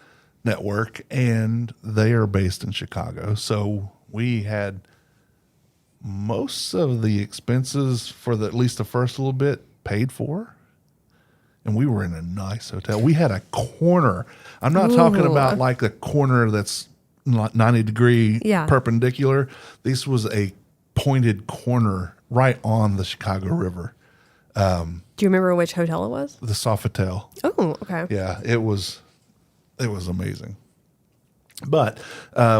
network, and they are based in Chicago. So we had most of the expenses for at least the first little bit paid for. And we were in a nice hotel. We had a corner. I'm not talking about like a corner that's 90-degree perpendicular. This was a pointed corner right on the Chicago River. Do you remember which hotel it was? The Sofitel. Oh, okay. Yeah, it was amazing. But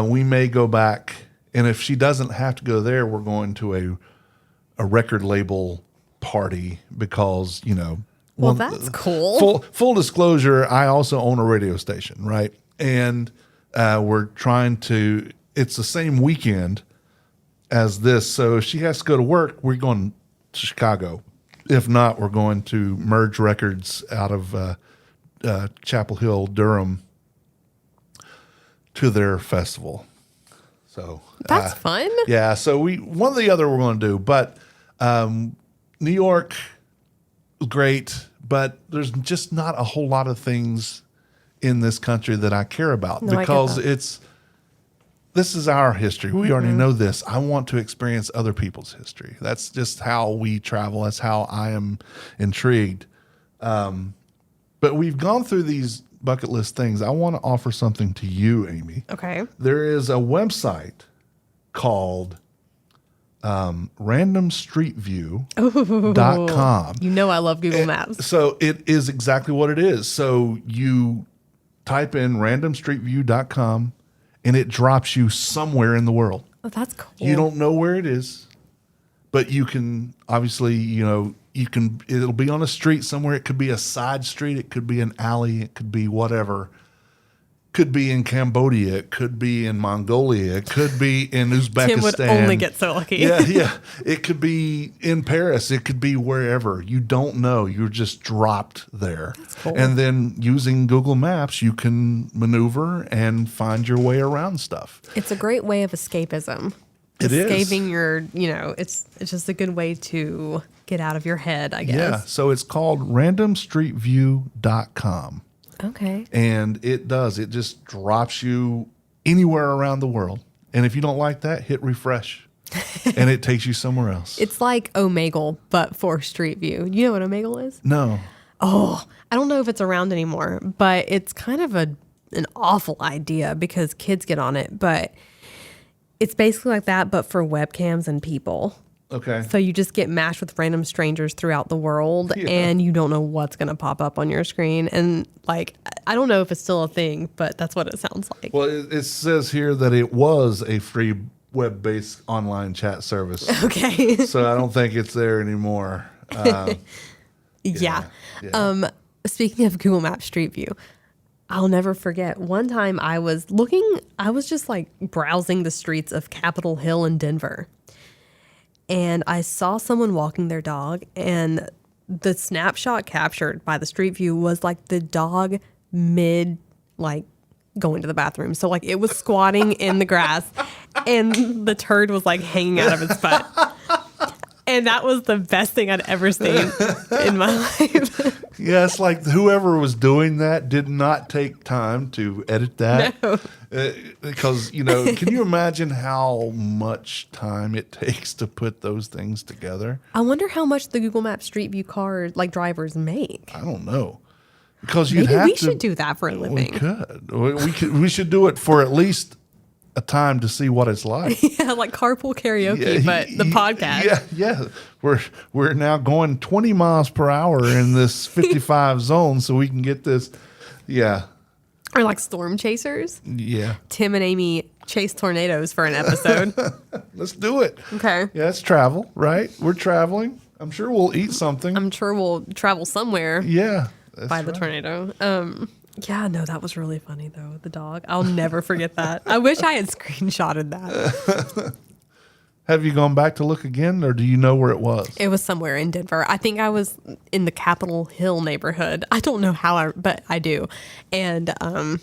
we may go back, and if she doesn't have to go there, we're going to a record label party because, well, that's cool. Full disclosure, I also own a radio station, right? And we're trying to, it's the same weekend as this. So if she has to go to work, we're going to Chicago. If not, we're going to Merge Records out of Chapel Hill, Durham, to their festival. So that's fun. Yeah. So one or the other we're going to do, but New York was great, but there's just not a whole lot of things in this country that I care about because this is our history. We already know this. I want to experience other people's history. That's just how we travel. That's how I am intrigued. But we've gone through these bucket list things, I want to offer something to you, Amy. Okay. There is a website called randomstreetview.com. You know I love Google Maps. So it is exactly what it is. So you type in randomstreetview.com and it drops you somewhere in the world. Oh, that's cool. You don't know where it is, but you can obviously, it'll be on a street somewhere. It could be a side street. It could be an alley. It could be whatever. Could be in Cambodia. It could be in Mongolia. It could be in Uzbekistan. Tim would only get so lucky. Yeah. It could be in Paris. It could be wherever. You don't know. You're just dropped there. That's cool. And then using Google Maps, you can maneuver and find your way around stuff. It's a great way of escapism. It is. Escaping your, it's just a good way to get out of your head, I guess. Yeah. So it's called randomstreetview.com. Okay. And it just drops you anywhere around the world. And if you don't like that, hit refresh and it takes you somewhere else. It's like Omegle, but for Street View. You know what Omegle is? No. Oh, I don't know if it's around anymore, but it's kind of an awful idea because kids get on it. But it's basically like that, but for webcams and people. Okay. So you just get matched with random strangers throughout the world and you don't know what's going to pop up on your screen. And I don't know if it's still a thing, but that's what it sounds like. Well, it says here that it was a free web-based online chat service. Okay. So I don't think it's there anymore. Yeah. Speaking of Google Maps Street View, I'll never forget. One time I was just browsing the streets of Capitol Hill in Denver. And I saw someone walking their dog, and the snapshot captured by the Street View was the dog mid, going to the bathroom. So it was squatting in the grass, and the turd was hanging out of its butt. And that was the best thing I'd ever seen in my life. Yeah, it's like whoever was doing that did not take time to edit that. No. Because, can you imagine how much time it takes to put those things together? I wonder how much the Google Maps Street View cars, drivers make. I don't know. Because Maybe we should do that for a living. We could. We should do it for at least a time to see what it's like. Yeah, like carpool karaoke, but the podcast. Yeah. We're now going 20 miles per hour in this 55 zone so we can get this. Yeah. Or like storm chasers. Yeah. Tim and Amy chase tornadoes for an episode. Let's do it. Okay. Yeah, it's travel, right? We're traveling. I'm sure we'll eat something. I'm sure we'll travel somewhere. Yeah. By the tornado. Yeah, no, that was really funny though. The dog. I'll never forget that. I wish I had screenshotted that. Have you gone back to look again, or do you know where it was? It was somewhere in Denver. I think I was in the Capitol Hill neighborhood. I don't know how, but I do. And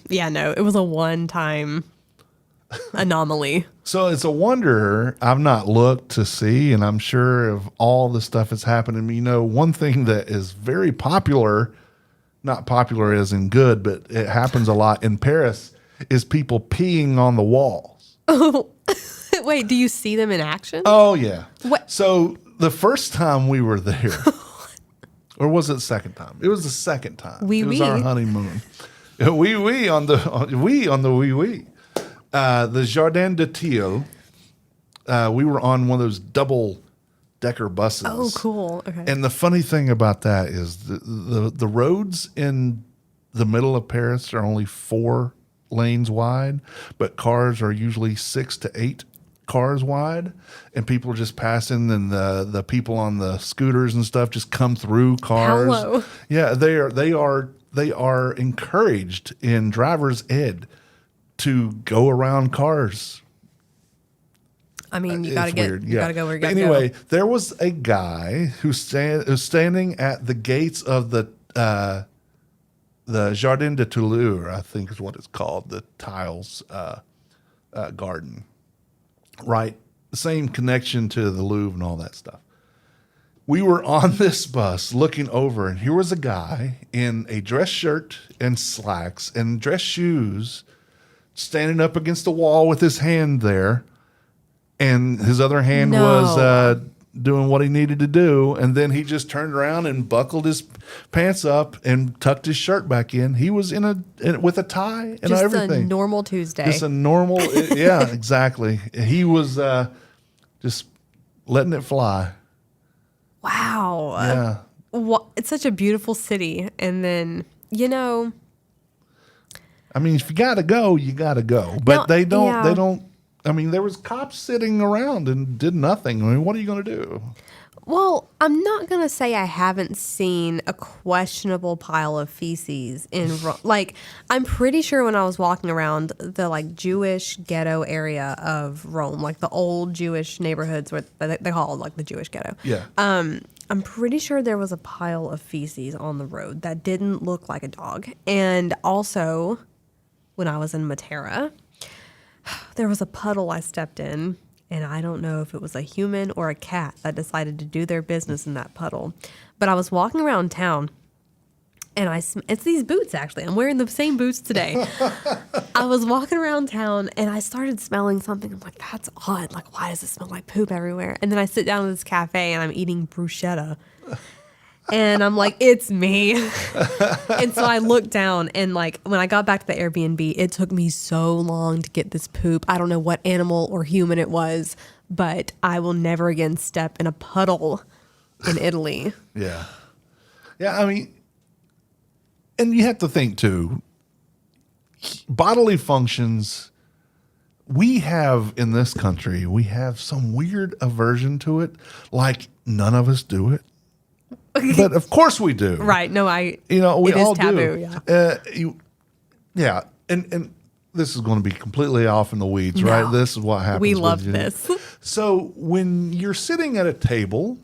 yeah, no, it was a one-time anomaly. So it's a wonder. I've not looked to see, and I'm sure of all the stuff that's happening. One thing that is very popular, not popular as in good, but it happens a lot in Paris, is people peeing on the walls. Oh, wait, do you see them in action? Oh, yeah. What? So the first time we were there, or was it the second time? It was the second time. It was our honeymoon. Oui, on the oui. The Jardin de Tio. We were on one of those double-decker buses. Oh, cool. Okay. And the funny thing about that is the roads in the middle of Paris are only 4 lanes wide, but cars are usually 6 to 8 cars wide, and people are just passing, and the people on the scooters and stuff just come through cars. Hello. Yeah, they are encouraged in driver's ed to go around cars. I mean, you gotta go where you gotta go. Anyway, there was a guy who's standing at the gates of the Jardin de Toulouse, I think is what it's called, the tiles garden. Right, same connection to the Louvre and all that stuff. We were on this bus looking over, and here was a guy in a dress shirt and slacks and dress shoes, standing up against the wall with his hand there, and his other hand was doing what he needed to do, and then he just turned around and buckled his pants up and tucked his shirt back in. He was with a tie and just everything. Just a normal Tuesday. Just a normal, yeah, exactly. He was just letting it fly. Wow. Yeah. It's such a beautiful city, and then I mean, if you got to go, you got to go. But they don't. Yeah. They don't. I mean, there was cops sitting around and did nothing. I mean, what are you going to do? Well, I'm not going to say I haven't seen a questionable pile of feces in Rome. Like, I'm pretty sure when I was walking around the, like, Jewish ghetto area of Rome, like the old Jewish neighborhoods, where they call it, like, the Jewish ghetto. Yeah. I'm pretty sure there was a pile of feces on the road that didn't look like a dog. And also, when I was in Matera, there was a puddle I stepped in, and I don't know if it was a human or a cat that decided to do their business in that puddle. But I was walking around town, and it's these boots, actually. I'm wearing the same boots today. I was walking around town, and I started smelling something. I'm like, that's odd. Like, why does it smell like poop everywhere? And then I sit down in this cafe, and I'm eating bruschetta. And I'm like, it's me. And so I looked down, and like when I got back to the Airbnb, it took me so long to get this poop. I don't know what animal or human it was, but I will never again step in a puddle in Italy. Yeah. Yeah, I mean, and you have to think too, bodily functions, we have in this country, we have some weird aversion to it. Like none of us do it. But of course we do. Right. No, we all taboo, do. Yeah. And this is going to be completely off in the weeds, no. right? This is what happens. We love this. So when you're sitting at a table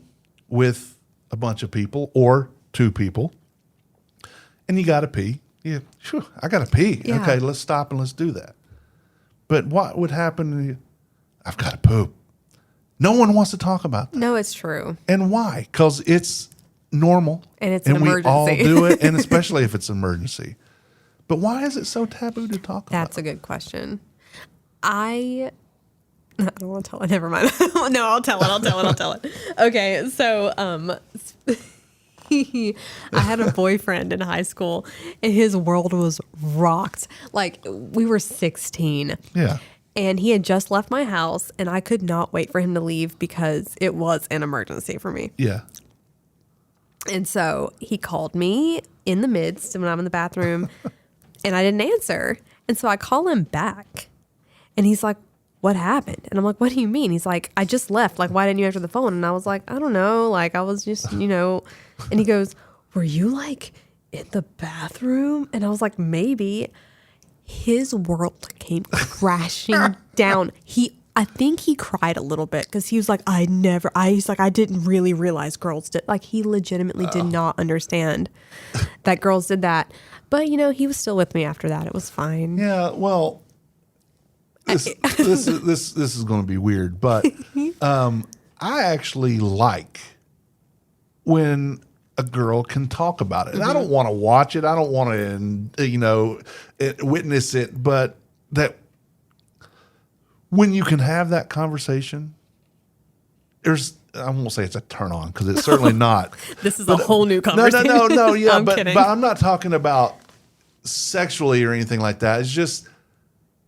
with a bunch of people or two people and you got to pee, I got to pee. Yeah. Okay, let's stop and let's do that. But what would happen? I've got to poop. No one wants to talk about that. No, it's true. And why? Because it's normal. And it's an emergency. We all do it, and especially if it's an emergency. But why is it so taboo to talk about? That's a good question. I don't want to tell it. Never mind. No, I'll tell it. Okay, so I had a boyfriend in high school, and his world was rocked. Like, we were 16. Yeah. And he had just left my house, and I could not wait for him to leave because it was an emergency for me. Yeah. And so he called me in the midst when I'm in the bathroom, and I didn't answer. And so I call him back, and he's like, what happened? And I'm like, what do you mean? He's like, I just left. Like, why didn't you answer the phone? And I was like, I don't know. Like, I was just, And he goes, were you, like, in the bathroom? And I was like, maybe. His world came crashing down. I think he cried a little bit because he was like, he's like, I didn't really realize girls did. Like, he legitimately did not understand that girls did that. But, he was still with me after that. It was fine. Yeah, well, this is going to be weird, but I actually like when a girl can talk about it. And I don't want to watch it. I don't want to, witness it. But that when you can have that conversation, I won't say it's a turn on because it's certainly not. This is a whole new conversation. No. Yeah, I'm kidding. But I'm not talking about sexually or anything like that. It's just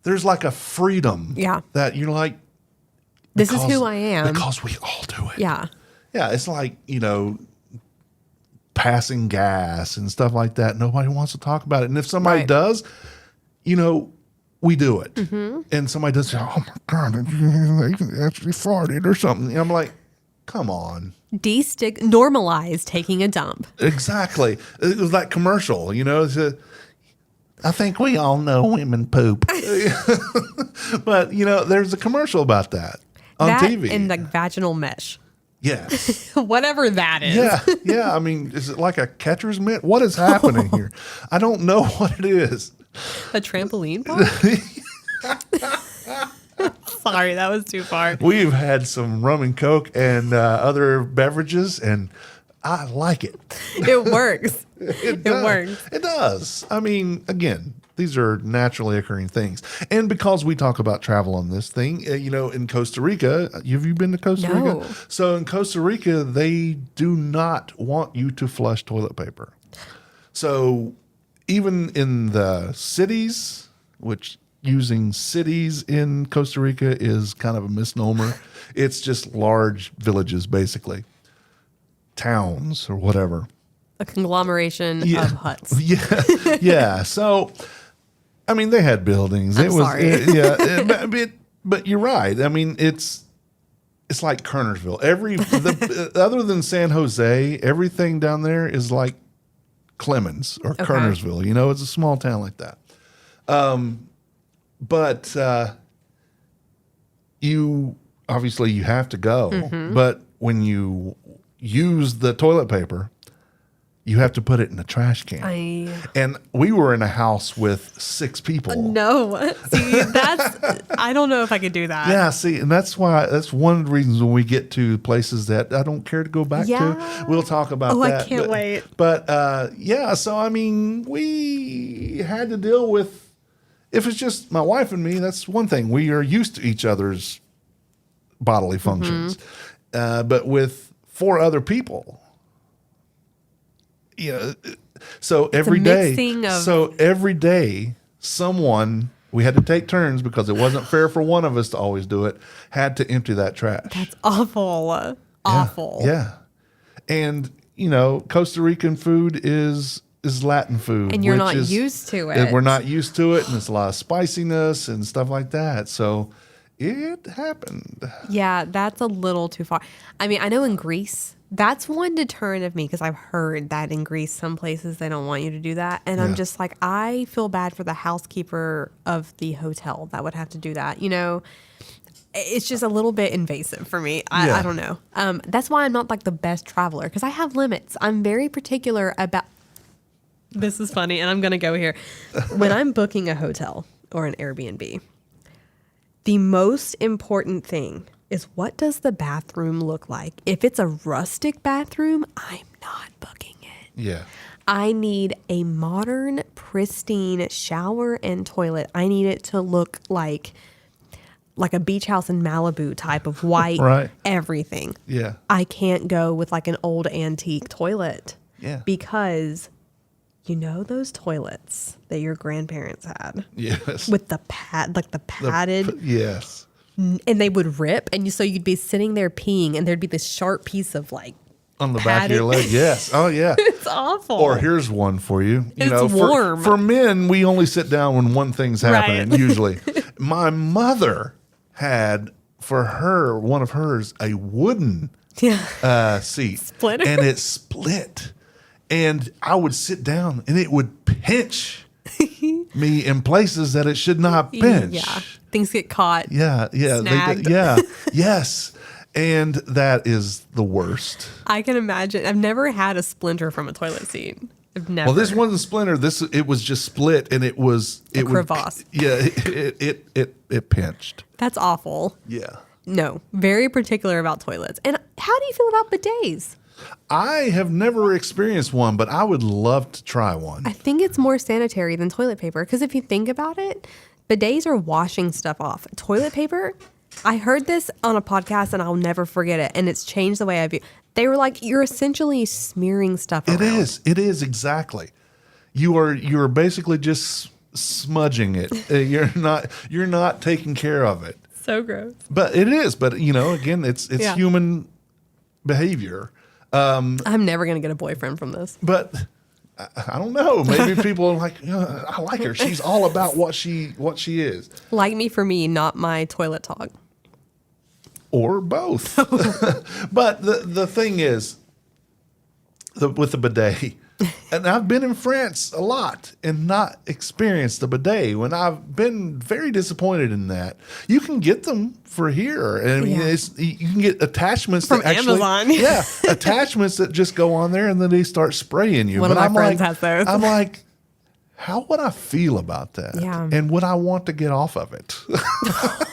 there's like a freedom. Yeah. That you're like, this is who I am. Because we all do it. Yeah. Yeah. It's like, passing gas and stuff like that. Nobody wants to talk about it. And if somebody does, we do it. Mm-hmm. And somebody does say, oh my God, they actually farted or something. And I'm like, come on. Normalize taking a dump. Exactly. It was that commercial, I think we all know women poop. But, there's a commercial about that on TV. And like vaginal mesh. Yes. Whatever that is. Yeah. I mean, is it like a catcher's mitt? What is happening here? I don't know what it is. A trampoline park? Sorry, that was too far. We've had some rum and Coke and other beverages, and I like it. It works. It works. It does. I mean, again, these are naturally occurring things. And because we talk about travel on this thing, in Costa Rica, have you been to Costa No. Rica? So in Costa Rica, they do not want you to flush toilet paper. So even in the cities, which using cities in Costa Rica is kind of a misnomer. It's just large villages, basically. Towns or whatever. A conglomeration of huts. Yeah. Yeah. So, I mean, they had buildings. Sorry. But you're right. I mean, it's like Kernersville. Other than San Jose, everything down there is like Clemens or Kernersville. It's a small town like that. But you have to go. Mm-hmm. But when you use the toilet paper, you have to put it in a trash can. And we were in a house with 6 people. No. See, I don't know if I could do that. Yeah, see, and that's one of the reasons when we get to places that I don't care to go back to, we'll talk about that. I can't wait. But, so, I mean, we had to deal with, if it's just my wife and me, that's one thing. We are used to each other's bodily functions. Mm-hmm. But with 4 other people, so every day, someone, we had to take turns because it wasn't fair for one of us to always do it, had to empty that trash. That's awful. Awful. Yeah. And, Costa Rican food is Latin food. And you're not used to it. We're not used to it, and there's a lot of spiciness and stuff like that. So it happened. Yeah, that's a little too far. I mean, I know in Greece, that's one deterrent of me because I've heard that in Greece, some places they don't want you to do that. And I'm just like, I feel bad for the housekeeper of the hotel that would have to do that. It's just a little bit invasive for me. I don't know. That's why I'm not like the best traveler because I have limits. I'm very particular about. This is funny, and I'm going to go here. When I'm booking a hotel or an Airbnb, the most important thing is what does the bathroom look like? If it's a rustic bathroom, I'm not booking it. Yeah. I need a modern, pristine shower and toilet. I need it to look like a beach house in Malibu type of white, right. Everything. Yeah. I can't go with like an old antique toilet. Yeah. Because those toilets that your grandparents had? Yes. With the padded. Yes. And they would rip, and so you'd be sitting there peeing, and there'd be this sharp piece of on the back of your leg. Yes. Oh yeah. It's awful. Or here's one for you. It's warm. For men, we only sit down when one thing's happening. Right. Usually, my mother had for one of hers a wooden seat, Splitter. And it split, and I would sit down, and it would pinch me in places that it should not pinch. Yeah. Things get caught. Yeah. Snagged. Yes. And that is the worst. I can imagine. I've never had a splinter from a toilet seat. I've never. Well, this wasn't a splinter. It was just split, and it was a crevasse. It pinched. That's awful. Yeah. No, very particular about toilets. And how do you feel about bidets? I have never experienced one, but I would love to try one. I think it's more sanitary than toilet paper because if you think about it, bidets are washing stuff off. Toilet paper, I heard this on a podcast and I'll never forget it, and it's changed the way I view. They were like, you're essentially smearing stuff around. It is exactly. You're basically just smudging it. You're not taking care of it. So gross. But it is. But again, it's human behavior. I'm never going to get a boyfriend from this. But I don't know. Maybe people are like, I like her. She's all about what she is. Like me for me, not my toilet talk. Or both. But the thing is, with the bidet, and I've been in France a lot and not experienced the bidet. When I've been very disappointed in that. You can get them for here. I mean, you can get attachments from Amazon. Yeah, attachments that just go on there and then they start spraying you. One of my friends has those. I'm like, how would I feel about that? Yeah. And would I want to get off of it?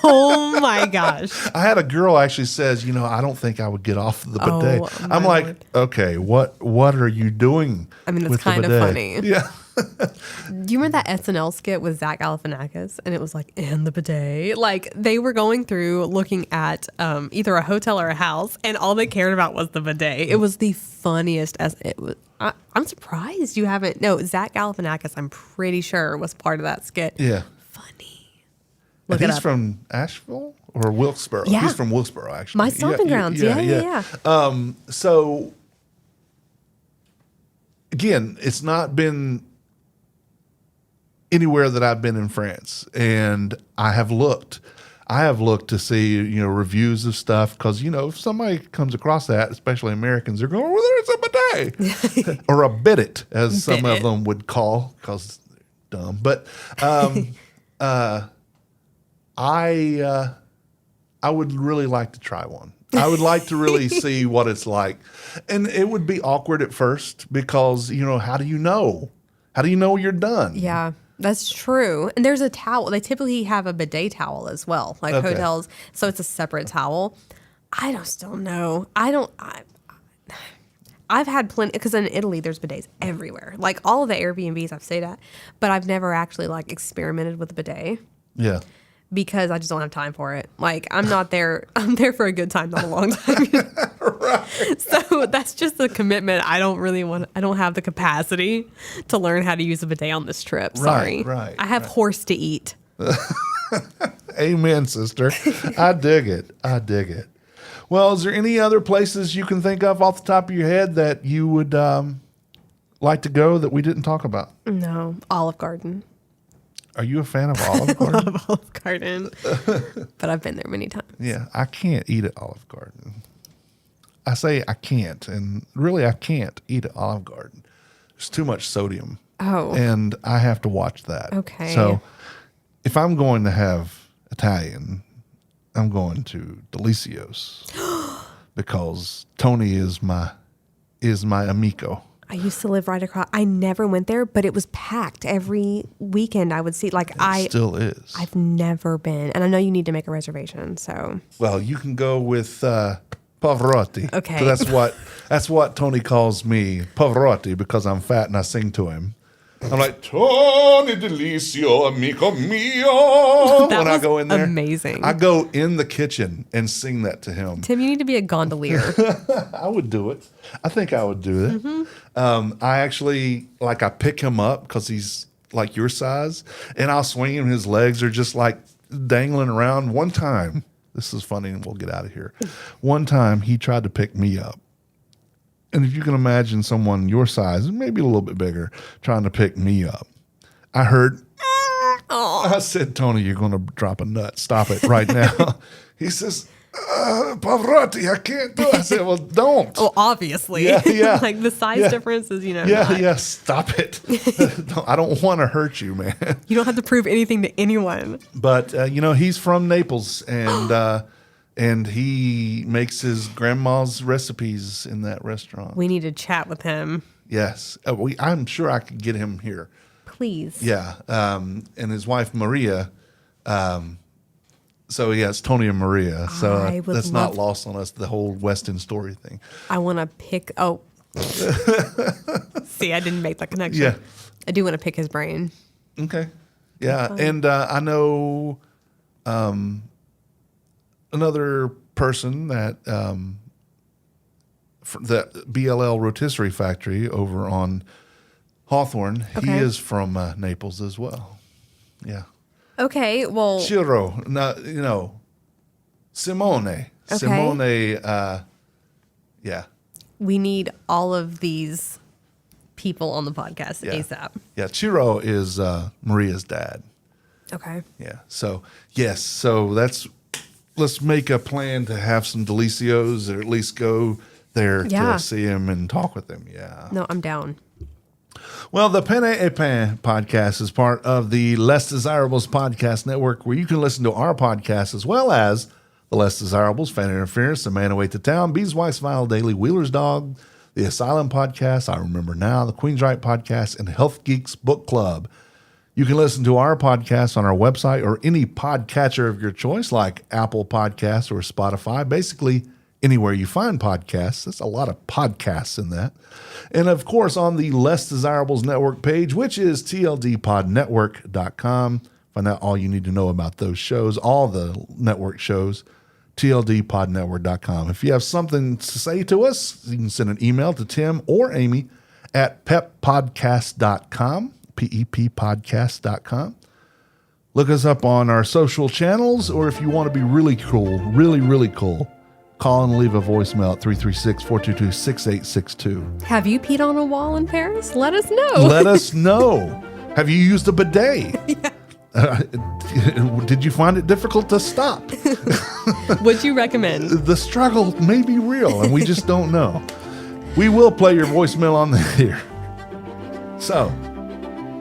Oh my gosh. I had a girl actually says, I don't think I would get off the bidet. Oh, I'm like, Lord. okay, what are you doing? I mean, that's with the kind of bidet? funny. Yeah. Do you remember that SNL skit with Zach Galifianakis? And it was like, and the bidet. Like, they were going through looking at either a hotel or a house, and all they cared about was the bidet. It was the funniest. I'm surprised you haven't. No, Zach Galifianakis, I'm pretty sure, was part of that skit. Yeah. Funny. And he's from Asheville or Wilkesboro. Yeah. He's from Wilkesboro, actually. My stomping grounds. Yeah. So, again, it's not been anywhere that I've been in France, and I have looked to see, reviews of stuff because, if somebody comes across that, especially Americans, they're going, well, there's a bidet or a bidet, as some of them would call, because dumb. But I would really like to try one. I would like to really see what it's like. And it would be awkward at first because, how do you know? How do you know you're done? Yeah. That's true. And there's a towel. They typically have a bidet towel as well, like hotels. So it's a separate towel. I don't still know. I've had plenty, because in Italy, there's bidets everywhere. Like all of the Airbnbs I've stayed at, but I've never actually experimented with a bidet. Yeah. Because I just don't have time for it. Like, I'm not there. I'm there for a good time, not a long time. Right. So that's just a commitment. I don't have the capacity to learn how to use a bidet on this trip. Sorry. Right. I have horse to eat. Amen, sister. I dig it. Well, is there any other places you can think of off the top of your head that you would like to go that we didn't talk about? No. Olive Garden. Are you a fan of Olive Garden? I love Olive Garden. But I've been there many times. Yeah, I can't eat at Olive Garden. I say I can't, and really I can't eat at Olive Garden. There's too much sodium. Oh. And I have to watch that. Okay. So if I'm going to have Italian, I'm going to Delicios because Tony is my amico. I used to live right across. I never went there, but it was packed every weekend. I would see, Still is. I've never been, and I know you need to make a reservation. So, well, you can go with Pavarotti. Okay. So that's what Tony calls me, Pavarotti, because I'm fat and I sing to him. I'm like, Tony Delicio, amico mio. That when I was go in there, amazing. I go in the kitchen and sing that to him. Tim, you need to be a gondolier. I would do it. I think I would do it. Mm-hmm. I actually, I pick him up because he's like your size, and I'll swing him. His legs are just dangling around. One time, this is funny, and we'll get out of here. One time, he tried to pick me up. And if you can imagine someone your size, maybe a little bit bigger, trying to pick me up, I heard, I said, Tony, you're going to drop a nut. Stop it right now. He says, Pavarotti, I can't do it. I said, well, don't. Well, obviously. Yeah. The size difference is, Yeah, stop it. I don't want to hurt you, man. You don't have to prove anything to anyone. But, he's from Naples, and he makes his grandma's recipes in that restaurant. We need to chat with him. Yes. I'm sure I could get him here. Please. Yeah. And his wife, Maria. So, yeah, it's Tony and Maria. So that's not lost on us, the whole Weston story thing. I want to pick. Oh. See, I didn't make that connection. Yeah. I do want to pick his brain. Okay. Yeah. And I know another person that the BLL Rotisserie Factory over on Hawthorne. Okay. He is from Naples as well. Yeah. Okay. Well, Ciro, Simone. Okay. Simone. Yeah. We need all of these people on the podcast ASAP. Yeah. Ciro is Maria's dad. Okay. Yeah. So yes. So let's make a plan to have some Delicios, or at least go there to see him and talk with him. Yeah. No, I'm down. Well, the Penne et Pain podcast is part of the Less Desirables podcast network, where you can listen to our podcast as well as the Less Desirables, Fan Interference, The Man Away to Town, Beeswax File Daily, Wheeler's Dog, the Asylum Podcast, I Remember Now, the Queen's Right Podcast, and Health Geeks Book Club. You can listen to our podcast on our website or any podcatcher of your choice, like Apple Podcasts or Spotify. Basically, anywhere you find podcasts. There's a lot of podcasts in that. And of course, on the Less Desirables Network page, which is tldpodnetwork.com. Find out all you need to know about those shows, all the network shows, tldpodnetwork.com. If you have something to say to us, you can send an email to Tim or Amy at peppodcast.com, peppodcast.com. Look us up on our social channels, or if you want to be really cool, really cool, call and leave a voicemail at 336-422-6862. Have you peed on a wall in Paris? Let us know. Let us know. Have you used a bidet? Yeah. Did you find it difficult to stop? Would you recommend? The struggle may be real, and we just don't know. We will play your voicemail on the air. So,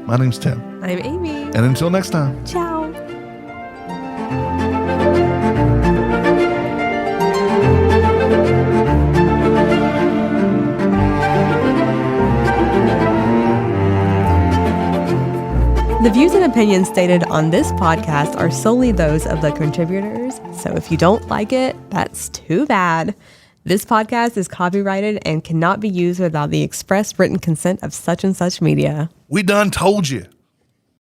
my name's Tim. I'm Amy. And until next time. Ciao. The views and opinions stated on this podcast are solely those of the contributors, so if you don't like it, that's too bad. This podcast is copyrighted and cannot be used without the express written consent of such and such media. We done told you.